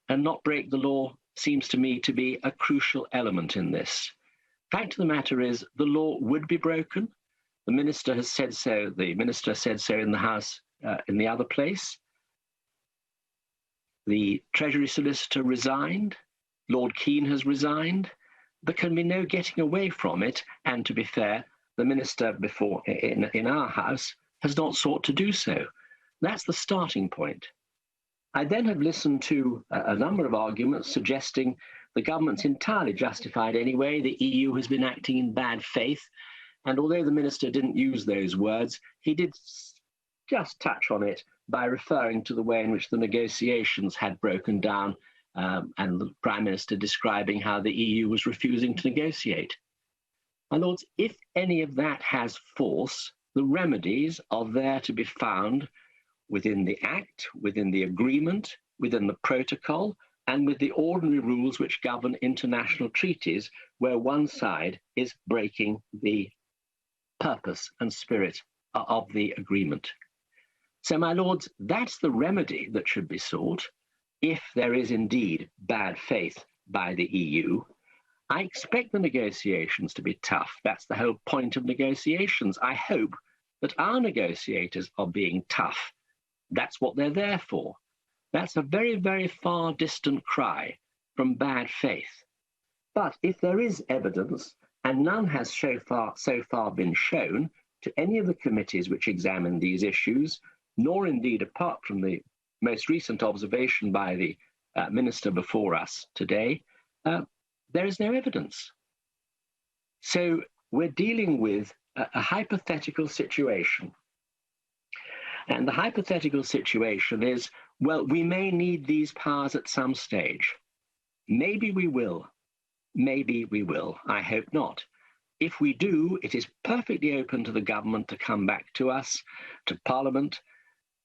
And not break the law seems to me to be a crucial element in this. Fact of the matter is, the law would be broken. The Minister has said so. The Minister said so in the House in the other place. The Treasury Solicitor resigned. Lord Keane has resigned. There can be no getting away from it. And to be fair, the Minister before in our House has not sought to do so. That's the starting point. I then have listened to a number of arguments suggesting the government's entirely justified anyway. The EU has been acting in bad faith. And although the Minister didn't use those words, he did just touch on it by referring to the way in which the negotiations had broken down, and the Prime Minister describing how the EU was refusing to negotiate. My lords, if any of that has force, the remedies are there to be found within the Act, within the agreement, within the protocol, and with the ordinary rules which govern international treaties where one side is breaking the purpose and spirit of the agreement. So, my lords, that's the remedy that should be sought if there is indeed bad faith by the EU. I expect the negotiations to be tough. That's the whole point of negotiations. I hope that our negotiators are being tough. That's what they're there for. That's a very, very far distant cry from bad faith. But if there is evidence, and none has so far been shown to any of the committees which examine these issues, nor indeed apart from the most recent observation by the minister before us today, there is no evidence. So we're dealing with a hypothetical situation. And the hypothetical situation is, well, we may need these powers at some stage. Maybe we will. Maybe we will. I hope not. If we do, it is perfectly open to the government to come back to us, to Parliament,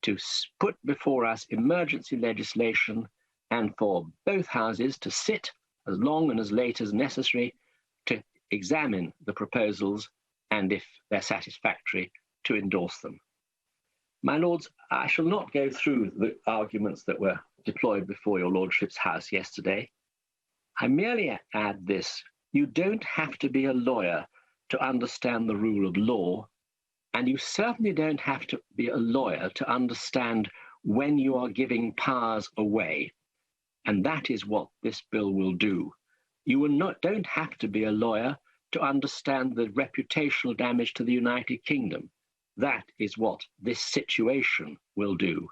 to put before us emergency legislation, and for both houses to sit as long and as late as necessary to examine the proposals, and if they're satisfactory, to endorse them. My Lords, I shall not go through the arguments that were deployed before your Lordship's House yesterday. I merely add this: you don't have to be a lawyer to understand the rule of law, and you certainly don't have to be a lawyer to understand when you are giving powers away. And that is what this bill will do. You don't have to be a lawyer to understand the reputational damage to the United Kingdom. That is what this situation will do.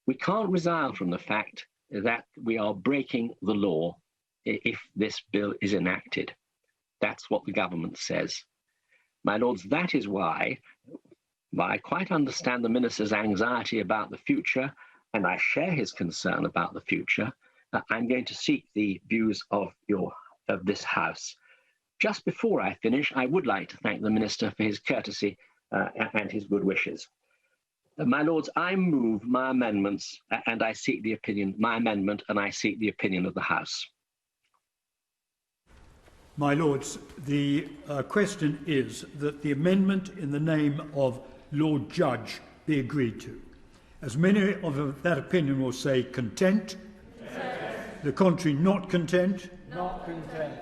We can't resile from the fact that we are breaking the law if this bill is enacted. That's what the government says. My Lords, that is why, while I quite understand the Minister's anxiety about the future, and I share his concern about the future, I'm going to seek the views of this House. Just before I finish, I would like to thank the Minister for his courtesy and his good wishes. My Lords, I move my amendments and I seek the opinion, my amendment, and I seek the opinion of the House. My Lords, the question is that the amendment in the name of Lord Judge be agreed to. As many of that opinion will say content, the contrary not content. Not content.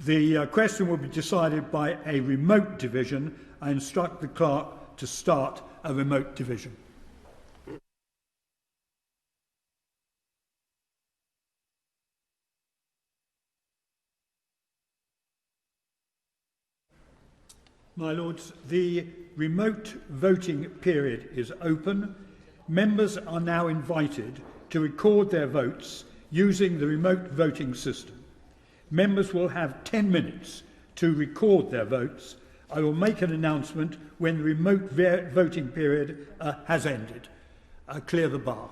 The question will be decided by a remote division. I instruct the clerk to start a remote division. My Lords, the remote voting period is open. Members are now invited to record their votes using the remote voting system. Members will have 10 minutes to record their votes. I will make an announcement when the remote voting period has ended. Clear the bar.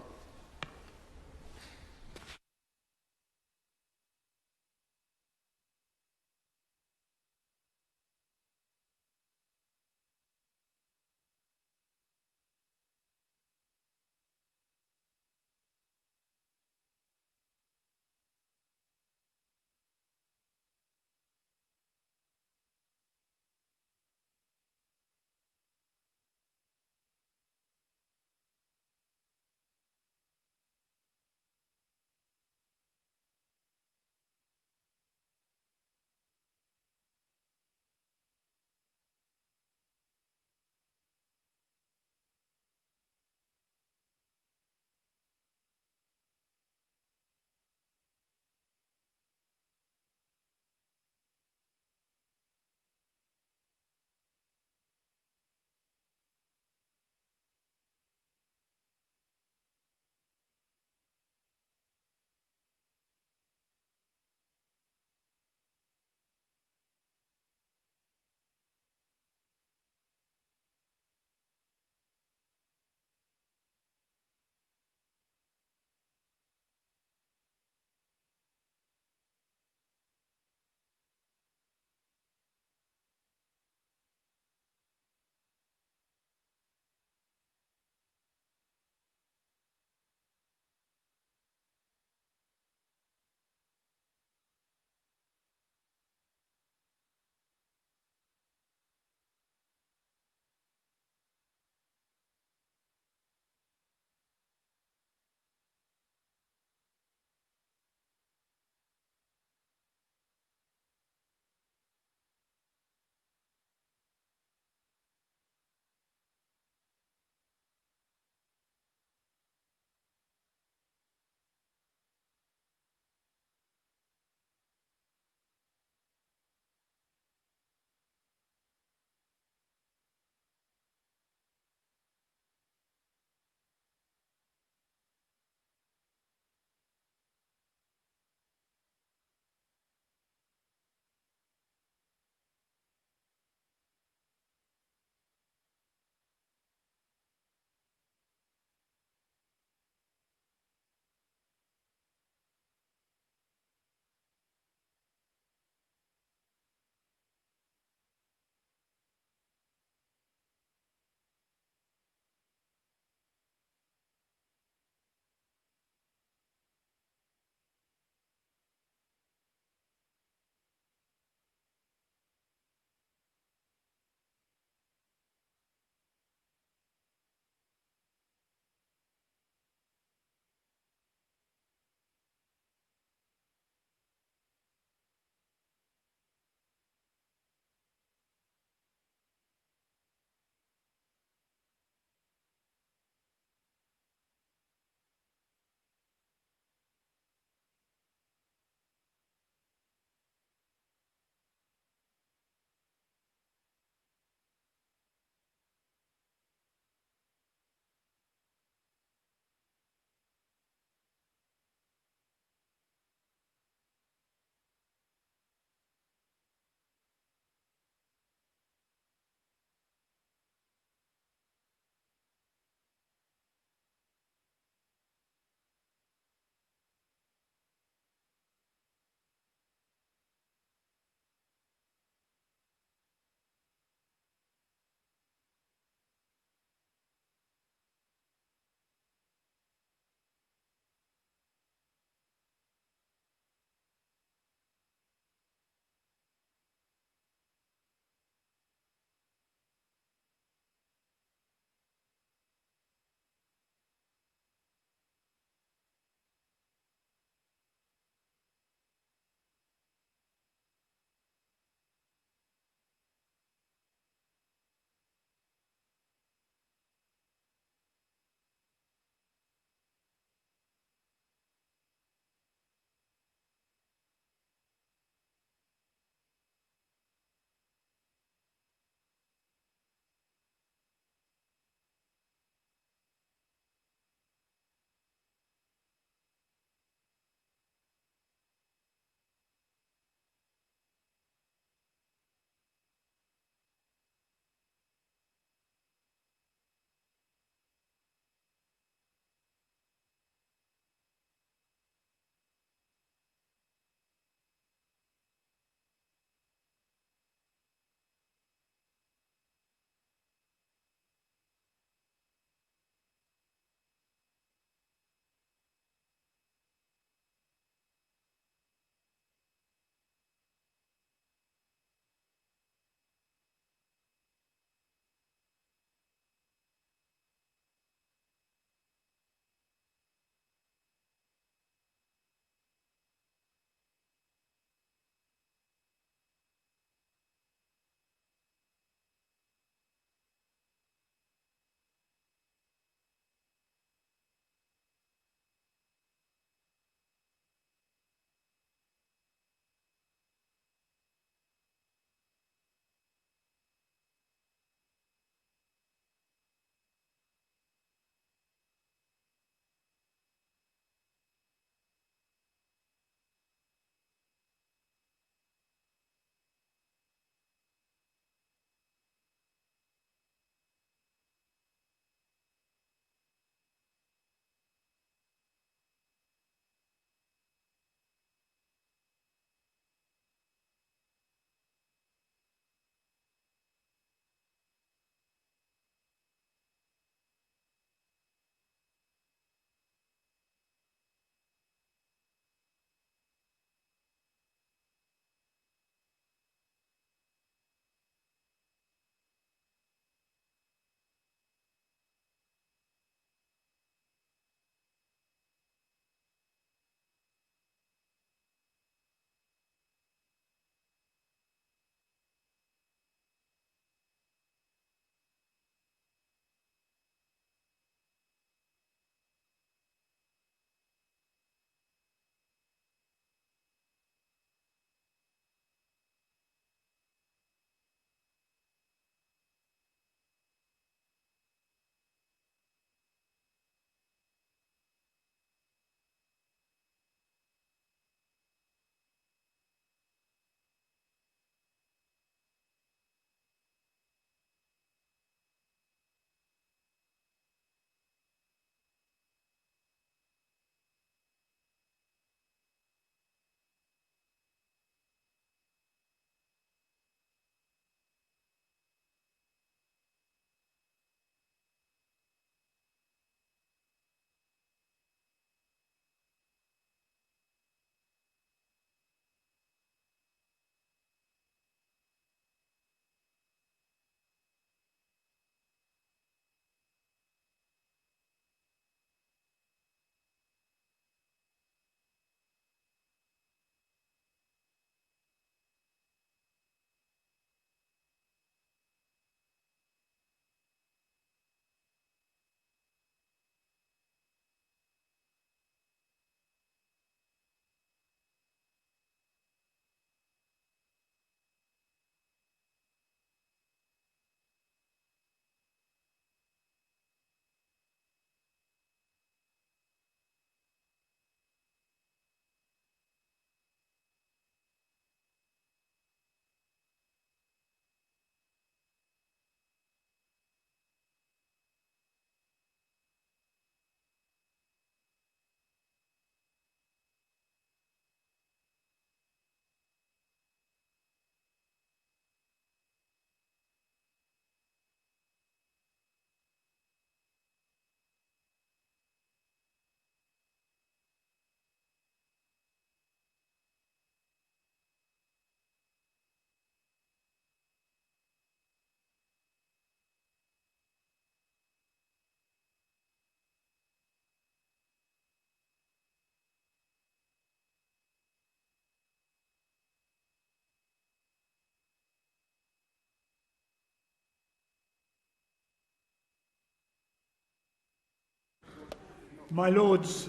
My Lords,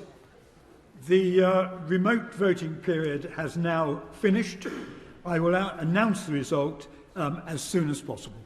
the remote voting period has now finished. I will announce the result as soon as possible.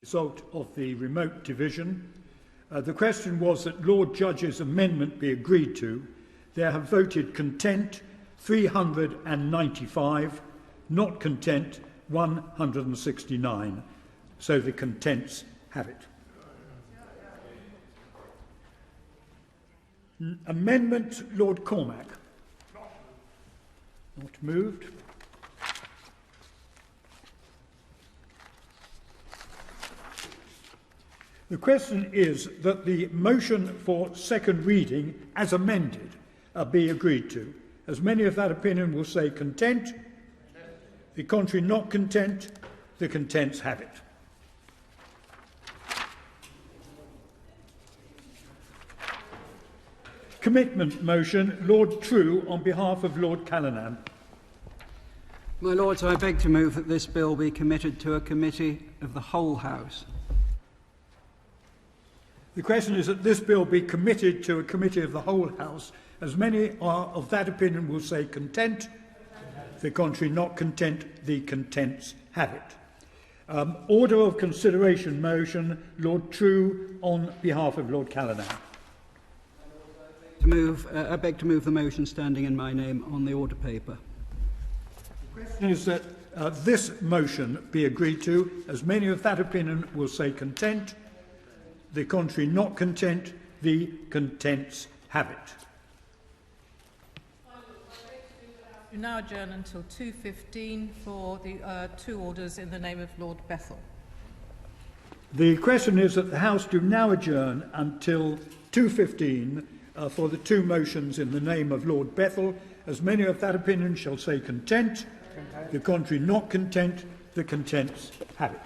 Result of the remote division. The question was that Lord Judge's amendment be agreed to. There have voted content 395, not content 169. So the contents have it. Amendment, Lord Cormack. Not moved. The question is that the motion for second reading, as amended, be agreed to. As many of that opinion will say content, the contrary not content, the contents have it. Commitment motion, Lord True on behalf of Lord Callanan. My Lords, I beg to move that this bill be committed to a committee of the whole House. The question is that this bill be committed to a committee of the whole House. As many are of that opinion will say content. The contrary not content, the contents have it. Order of consideration motion, Lord True on behalf of Lord Callanan. I beg to move the motion standing in my name on the order paper. The question is that this motion be agreed to. As many of that opinion will say content. The contrary not content, the contents have it. We now adjourn until 2:15 for the two orders in the name of Lord Bethell. The question is that the House do now adjourn until 2:15 for the two motions in the name of Lord Bethell. As many of that opinion shall say content, the contrary not content, the contents have it.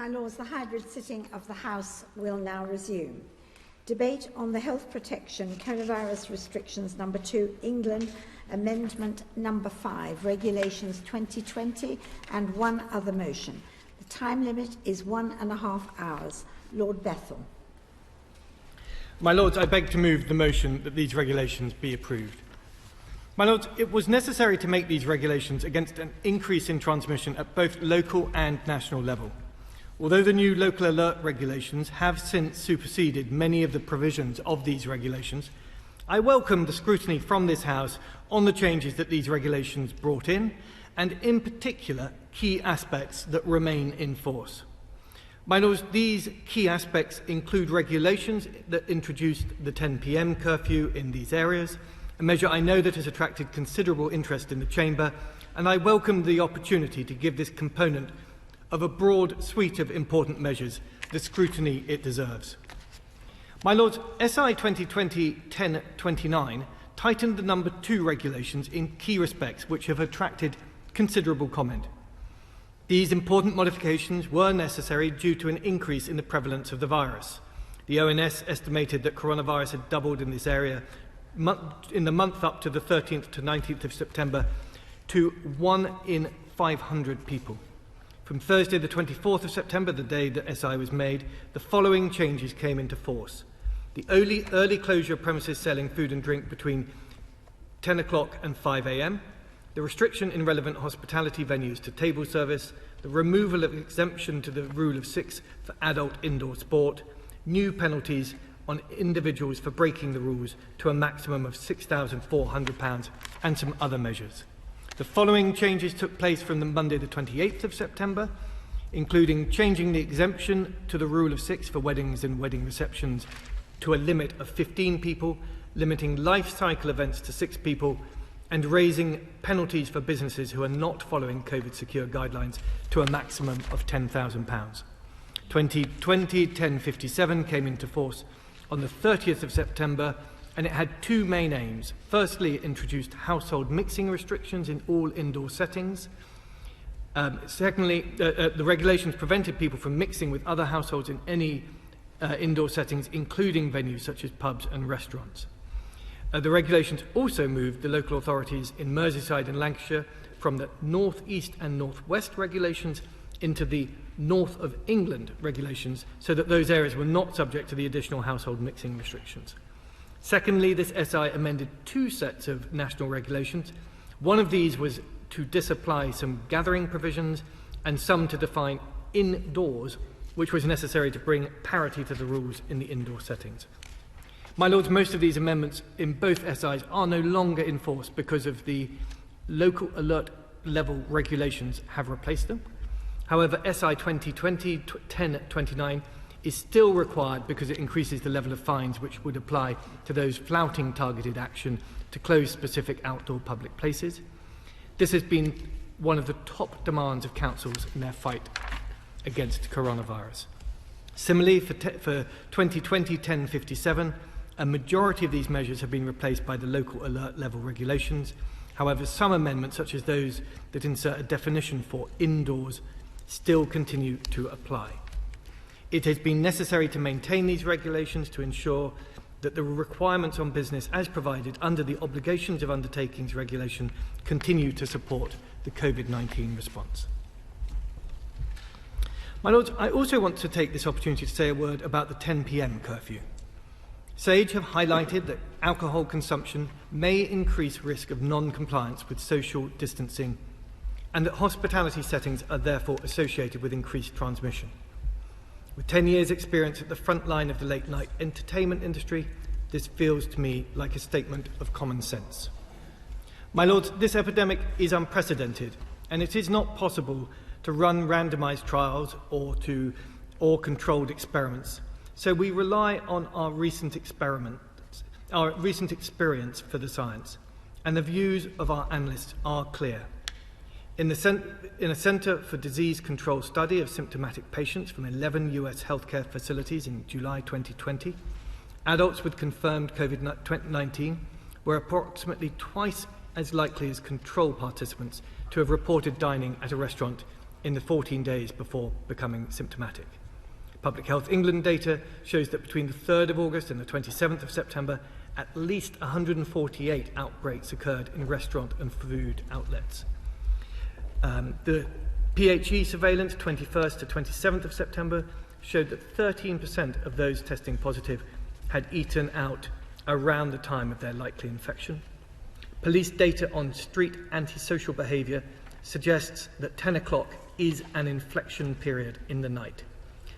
My Lords, the hybrid sitting of the House will now resume. Debate on the health protection coronavirus restrictions number 2, England, amendment number 5, regulations 2020 and one other motion. The time limit is 1.5 hours. Lord Bethell. My Lords, I beg to move the motion that these regulations be approved. My Lords, it was necessary to make these regulations against an increase in transmission at both local and national level. Although the new local alert regulations have since superseded many of the provisions of these regulations, I welcome the scrutiny from this House on the changes that these regulations brought in, and in particular, key aspects that remain in force. My Lords, these key aspects include regulations that introduced the 10 p.m. curfew in these areas, a measure I know that has attracted considerable interest in the Chamber, and I welcome the opportunity to give this component of a broad suite of important measures the scrutiny it deserves. My Lords, SI 2020-1029 tightened the number 2 regulations in key respects which have attracted considerable comment. These important modifications were necessary due to an increase in the prevalence of the virus. The ONS estimated that coronavirus had doubled in this area in the month up to the 13th to 19th of September to 1 in 500 people. From Thursday the 24th of September, the day that SI was made, the following changes came into force. The early closure of premises selling food and drink between 10 o'clock and 5 a.m, the restriction in relevant hospitality venues to table service, the removal of exemption to the rule of 6 for adult indoor sport, new penalties on individuals for breaking the rules to a maximum of £6,400, and some other measures. The following changes took place from the Monday the 28th of September, including changing the exemption to the rule of 6 for weddings and wedding receptions to a limit of 15 people, limiting life cycle events to 6 people, and raising penalties for businesses who are not following COVID-secure guidelines to a maximum of £10,000. 2020-1057 came into force on the 30th of September, and it had 2 main aims. Firstly, it introduced household mixing restrictions in all indoor settings. Secondly, the regulations prevented people from mixing with other households in any indoor settings, including venues such as pubs and restaurants. The regulations also moved the local authorities in Merseyside and Lancashire from the North East and North West regulations into the North of England regulations, so that those areas were not subject to the additional household mixing restrictions. Secondly, this SI amended 2 sets of national regulations. One of these was to disapply some gathering provisions and some to define indoors, which was necessary to bring parity to the rules in the indoor settings. My Lords, most of these amendments in both SIs are no longer in force because of the local alert level regulations have replaced them. However, SI 2020-1029 is still required because it increases the level of fines which would apply to those flouting targeted action to close specific outdoor public places. This has been one of the top demands of councils in their fight against coronavirus. Similarly, for 2020-1057, a majority of these measures have been replaced by the local alert level regulations. However, some amendments, such as those that insert a definition for indoors, still continue to apply. It has been necessary to maintain these regulations to ensure that the requirements on business as provided under the Obligations of Undertakings regulation continue to support the COVID-19 response. My Lords, I also want to take this opportunity to say a word about the 10 p.m. curfew. SAGE have highlighted that alcohol consumption may increase risk of non-compliance with social distancing, and that hospitality settings are therefore associated with increased transmission. With 10 years' experience at the front line of the late-night entertainment industry, this feels to me like a statement of common sense. My Lords, this epidemic is unprecedented, and it is not possible to run randomised trials or controlled experiments. So we rely on our recent experience for the science, and the views of our analysts are clear. In a Centre for Disease Control study of symptomatic patients from 11 US healthcare facilities in July 2020, adults with confirmed COVID-19 were approximately twice as likely as control participants to have reported dining at a restaurant in the 14 days before becoming symptomatic. Public Health England data shows that between the 3rd of August and the 27th of September, at least 148 outbreaks occurred in restaurant and food outlets. The PHE surveillance, 21st to 27th of September, showed that 13% of those testing positive had eaten out around the time of their likely infection. Police data on street antisocial behaviour suggests that 10 o'clock is an inflection period in the night.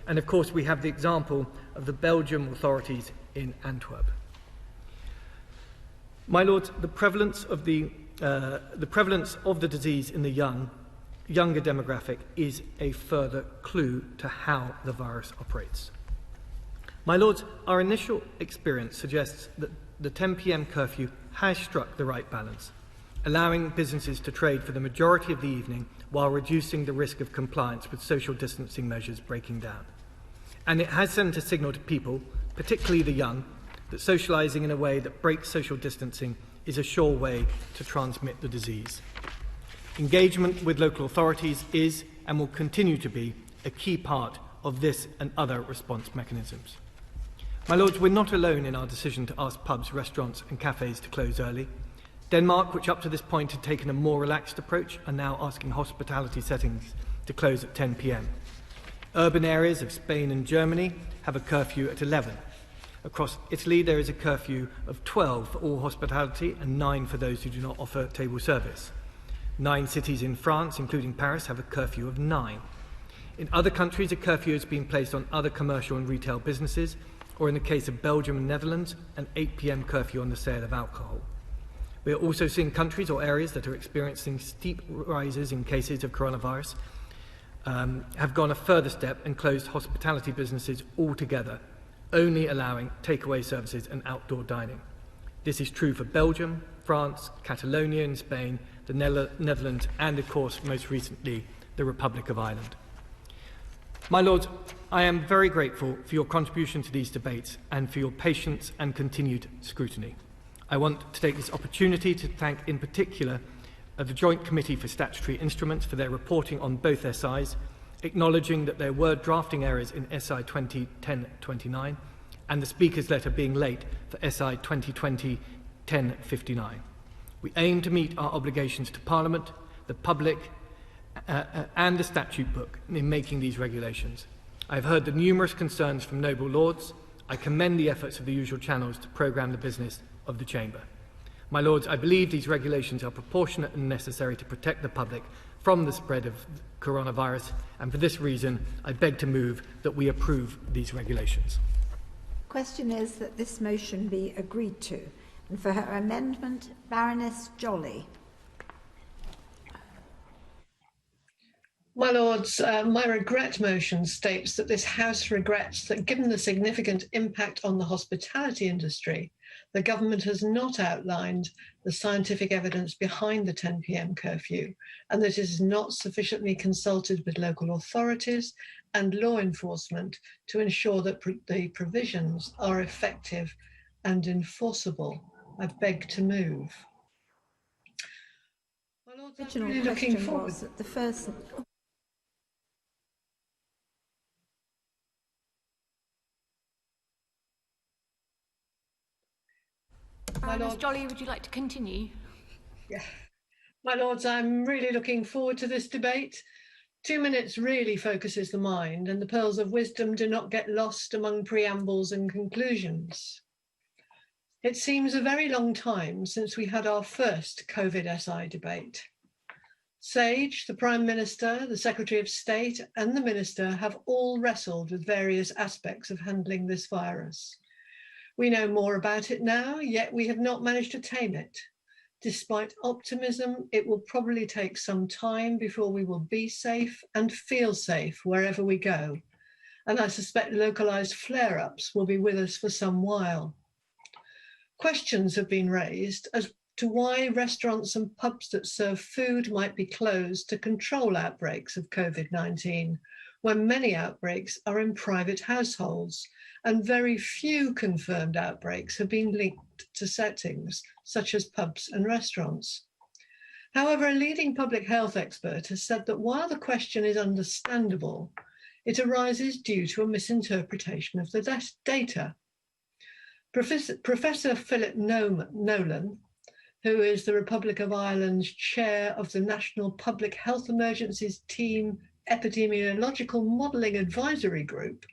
And of course, we have the example of the Belgian authorities in Antwerp. My Lords, the prevalence of the disease in the younger demographic is a further clue to how the virus operates. My Lords, our initial experience suggests that the 10 p.m. curfew has struck the right balance, allowing businesses to trade for the majority of the evening while reducing the risk of compliance with social distancing measures breaking down. And it has sent a signal to people, particularly the young, that socialising in a way that breaks social distancing is a sure way to transmit the disease. Engagement with local authorities is and will continue to be a key part of this and other response mechanisms. My Lords, we're not alone in our decision to ask pubs, restaurants and cafes to close early. Denmark, which up to this point had taken a more relaxed approach, are now asking hospitality settings to close at 10 p.m. Urban areas of Spain and Germany have a curfew at 11. Across Italy, there is a curfew of 12 for all hospitality and 9 for those who do not offer table service. 9 cities in France, including Paris, have a curfew of 9. In other countries, a curfew has been placed on other commercial and retail businesses, or in the case of Belgium and Netherlands, an 8 p.m. curfew on the sale of alcohol. We are also seeing countries or areas that are experiencing steep rises in cases of coronavirus have gone a further step and closed hospitality businesses altogether, only allowing takeaway services and outdoor dining. This is true for Belgium, France, Catalonia in Spain, the Netherlands, and of course, most recently, the Republic of Ireland. My Lords, I am very grateful for your contribution to these debates and for your patience and continued scrutiny. I want to take this opportunity to thank in particular the Joint Committee for Statutory Instruments for their reporting on both SIs, acknowledging that there were drafting errors in SI 2010-29 and the Speaker's letter being late for SI 2020-1059. We aim to meet our obligations to Parliament, the public and the statute book in making these regulations. I have heard the numerous concerns from noble lords. I commend the efforts of the usual channels to programme the business of the Chamber. My Lords, I believe these regulations are proportionate and necessary to protect the public from the spread of coronavirus, and for this reason, I beg to move that we approve these regulations. Question is that this motion be agreed to. And for her amendment, Baroness Jolly. My Lords, my regret motion states that this House regrets that given the significant impact on the hospitality industry, the government has not outlined the scientific evidence behind the 10 p.m. curfew and that it is not sufficiently consulted with local authorities and law enforcement to ensure that the provisions are effective and enforceable. I beg to move. My Lords, I'm really looking forward. Was that the first... Baroness Jolly, would you like to continue? Yeah. My Lords, I'm really looking forward to this debate. 2 minutes really focuses the mind, and the pearls of wisdom do not get lost among preambles and conclusions. It seems a very long time since we had our first COVID-SI debate. Sage, the Prime Minister, the Secretary of State, and the Minister have all wrestled with various aspects of handling this virus. We know more about it now, yet we have not managed to tame it. Despite optimism, it will probably take some time before we will be safe and feel safe wherever we go. And I suspect localised flare-ups will be with us for some while. Questions have been raised as to why restaurants and pubs that serve food might be closed to control outbreaks of COVID-19, when many outbreaks are in private households, and very few confirmed outbreaks have been linked to settings such as pubs and restaurants. However, a leading public health expert has said that while the question is understandable, it arises due to a misinterpretation of the data. Professor Philip Nolan, who is the Republic of Ireland's chair of the National Public Health Emergencies Team Epidemiological Modelling Advisory Group,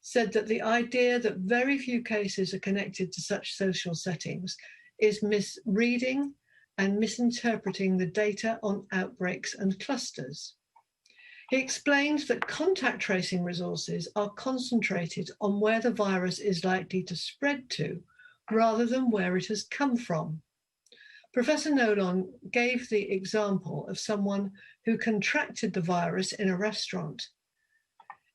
said that the idea that very few cases are connected to such social settings is misreading and misinterpreting the data on outbreaks and clusters. He explained that contact tracing resources are concentrated on where the virus is likely to spread to, rather than where it has come from. Professor Nolan gave the example of someone who contracted the virus in a restaurant.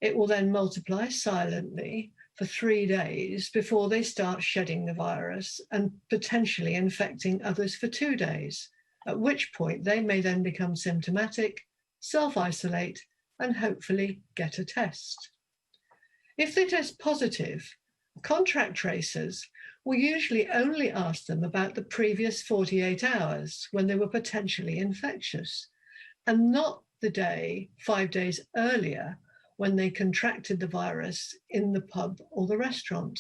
It will then multiply silently for 3 days before they start shedding the virus and potentially infecting others for 2 days, at which point they may then become symptomatic, self-isolate, and hopefully get a test. If they test positive, contact tracers will usually only ask them about the previous 48 hours when they were potentially infectious, and not the day 5 days earlier when they contracted the virus in the pub or the restaurant.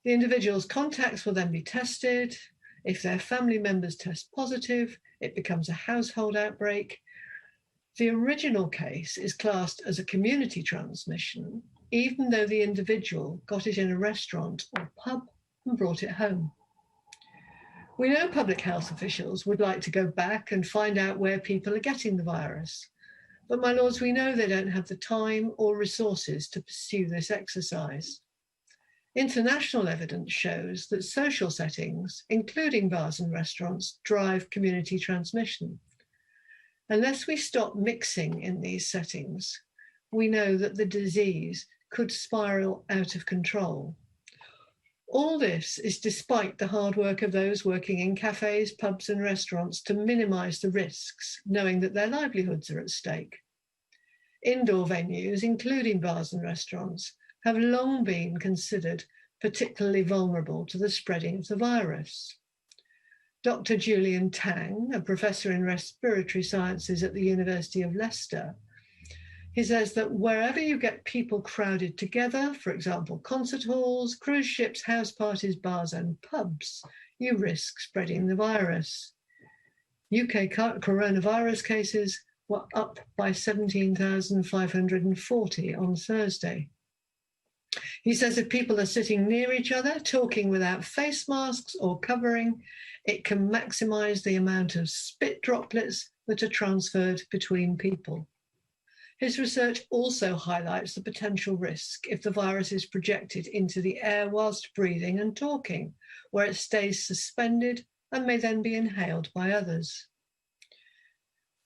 The individual's contacts will then be tested. If their family members test positive, it becomes a household outbreak. The original case is classed as a community transmission, even though the individual got it in a restaurant or pub and brought it home. We know public health officials would like to go back and find out where people are getting the virus. But, my lords, we know they don't have the time or resources to pursue this exercise. International evidence shows that social settings, including bars and restaurants, drive community transmission. Unless we stop mixing in these settings, we know that the disease could spiral out of control. All this is despite the hard work of those working in cafes, pubs, and restaurants to minimize the risks, knowing that their livelihoods are at stake. Indoor venues, including bars and restaurants, have long been considered particularly vulnerable to the spreading of the virus. Dr. Julian Tang, a professor in respiratory sciences at the University of Leicester, he says that wherever you get people crowded together, for example, concert halls, cruise ships, house parties, bars, and pubs, you risk spreading the virus. UK coronavirus cases were up by 17,540 on Thursday. He says if people are sitting near each other, talking without face masks or covering, it can maximize the amount of spit droplets that are transferred between people. His research also highlights the potential risk if the virus is projected into the air whilst breathing and talking, where it stays suspended and may then be inhaled by others.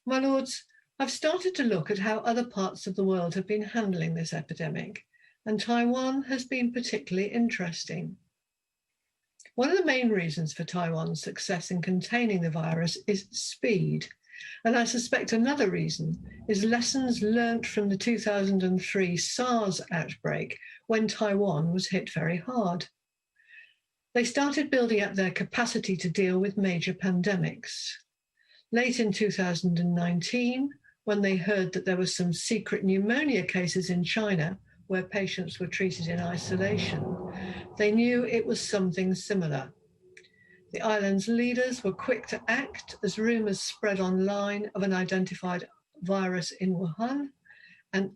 My lords, I've started to look at how other parts of the world have been handling this epidemic, and Taiwan has been particularly interesting. One of the main reasons for Taiwan's success in containing the virus is speed. And I suspect another reason is lessons learnt from the 2003 SARS outbreak when Taiwan was hit very hard. They started building up their capacity to deal with major pandemics. Late in 2019, when they heard that there were some secret pneumonia cases in China where patients were treated in isolation, they knew it was something similar. The island's leaders were quick to act as rumours spread online of an identified virus in Wuhan, and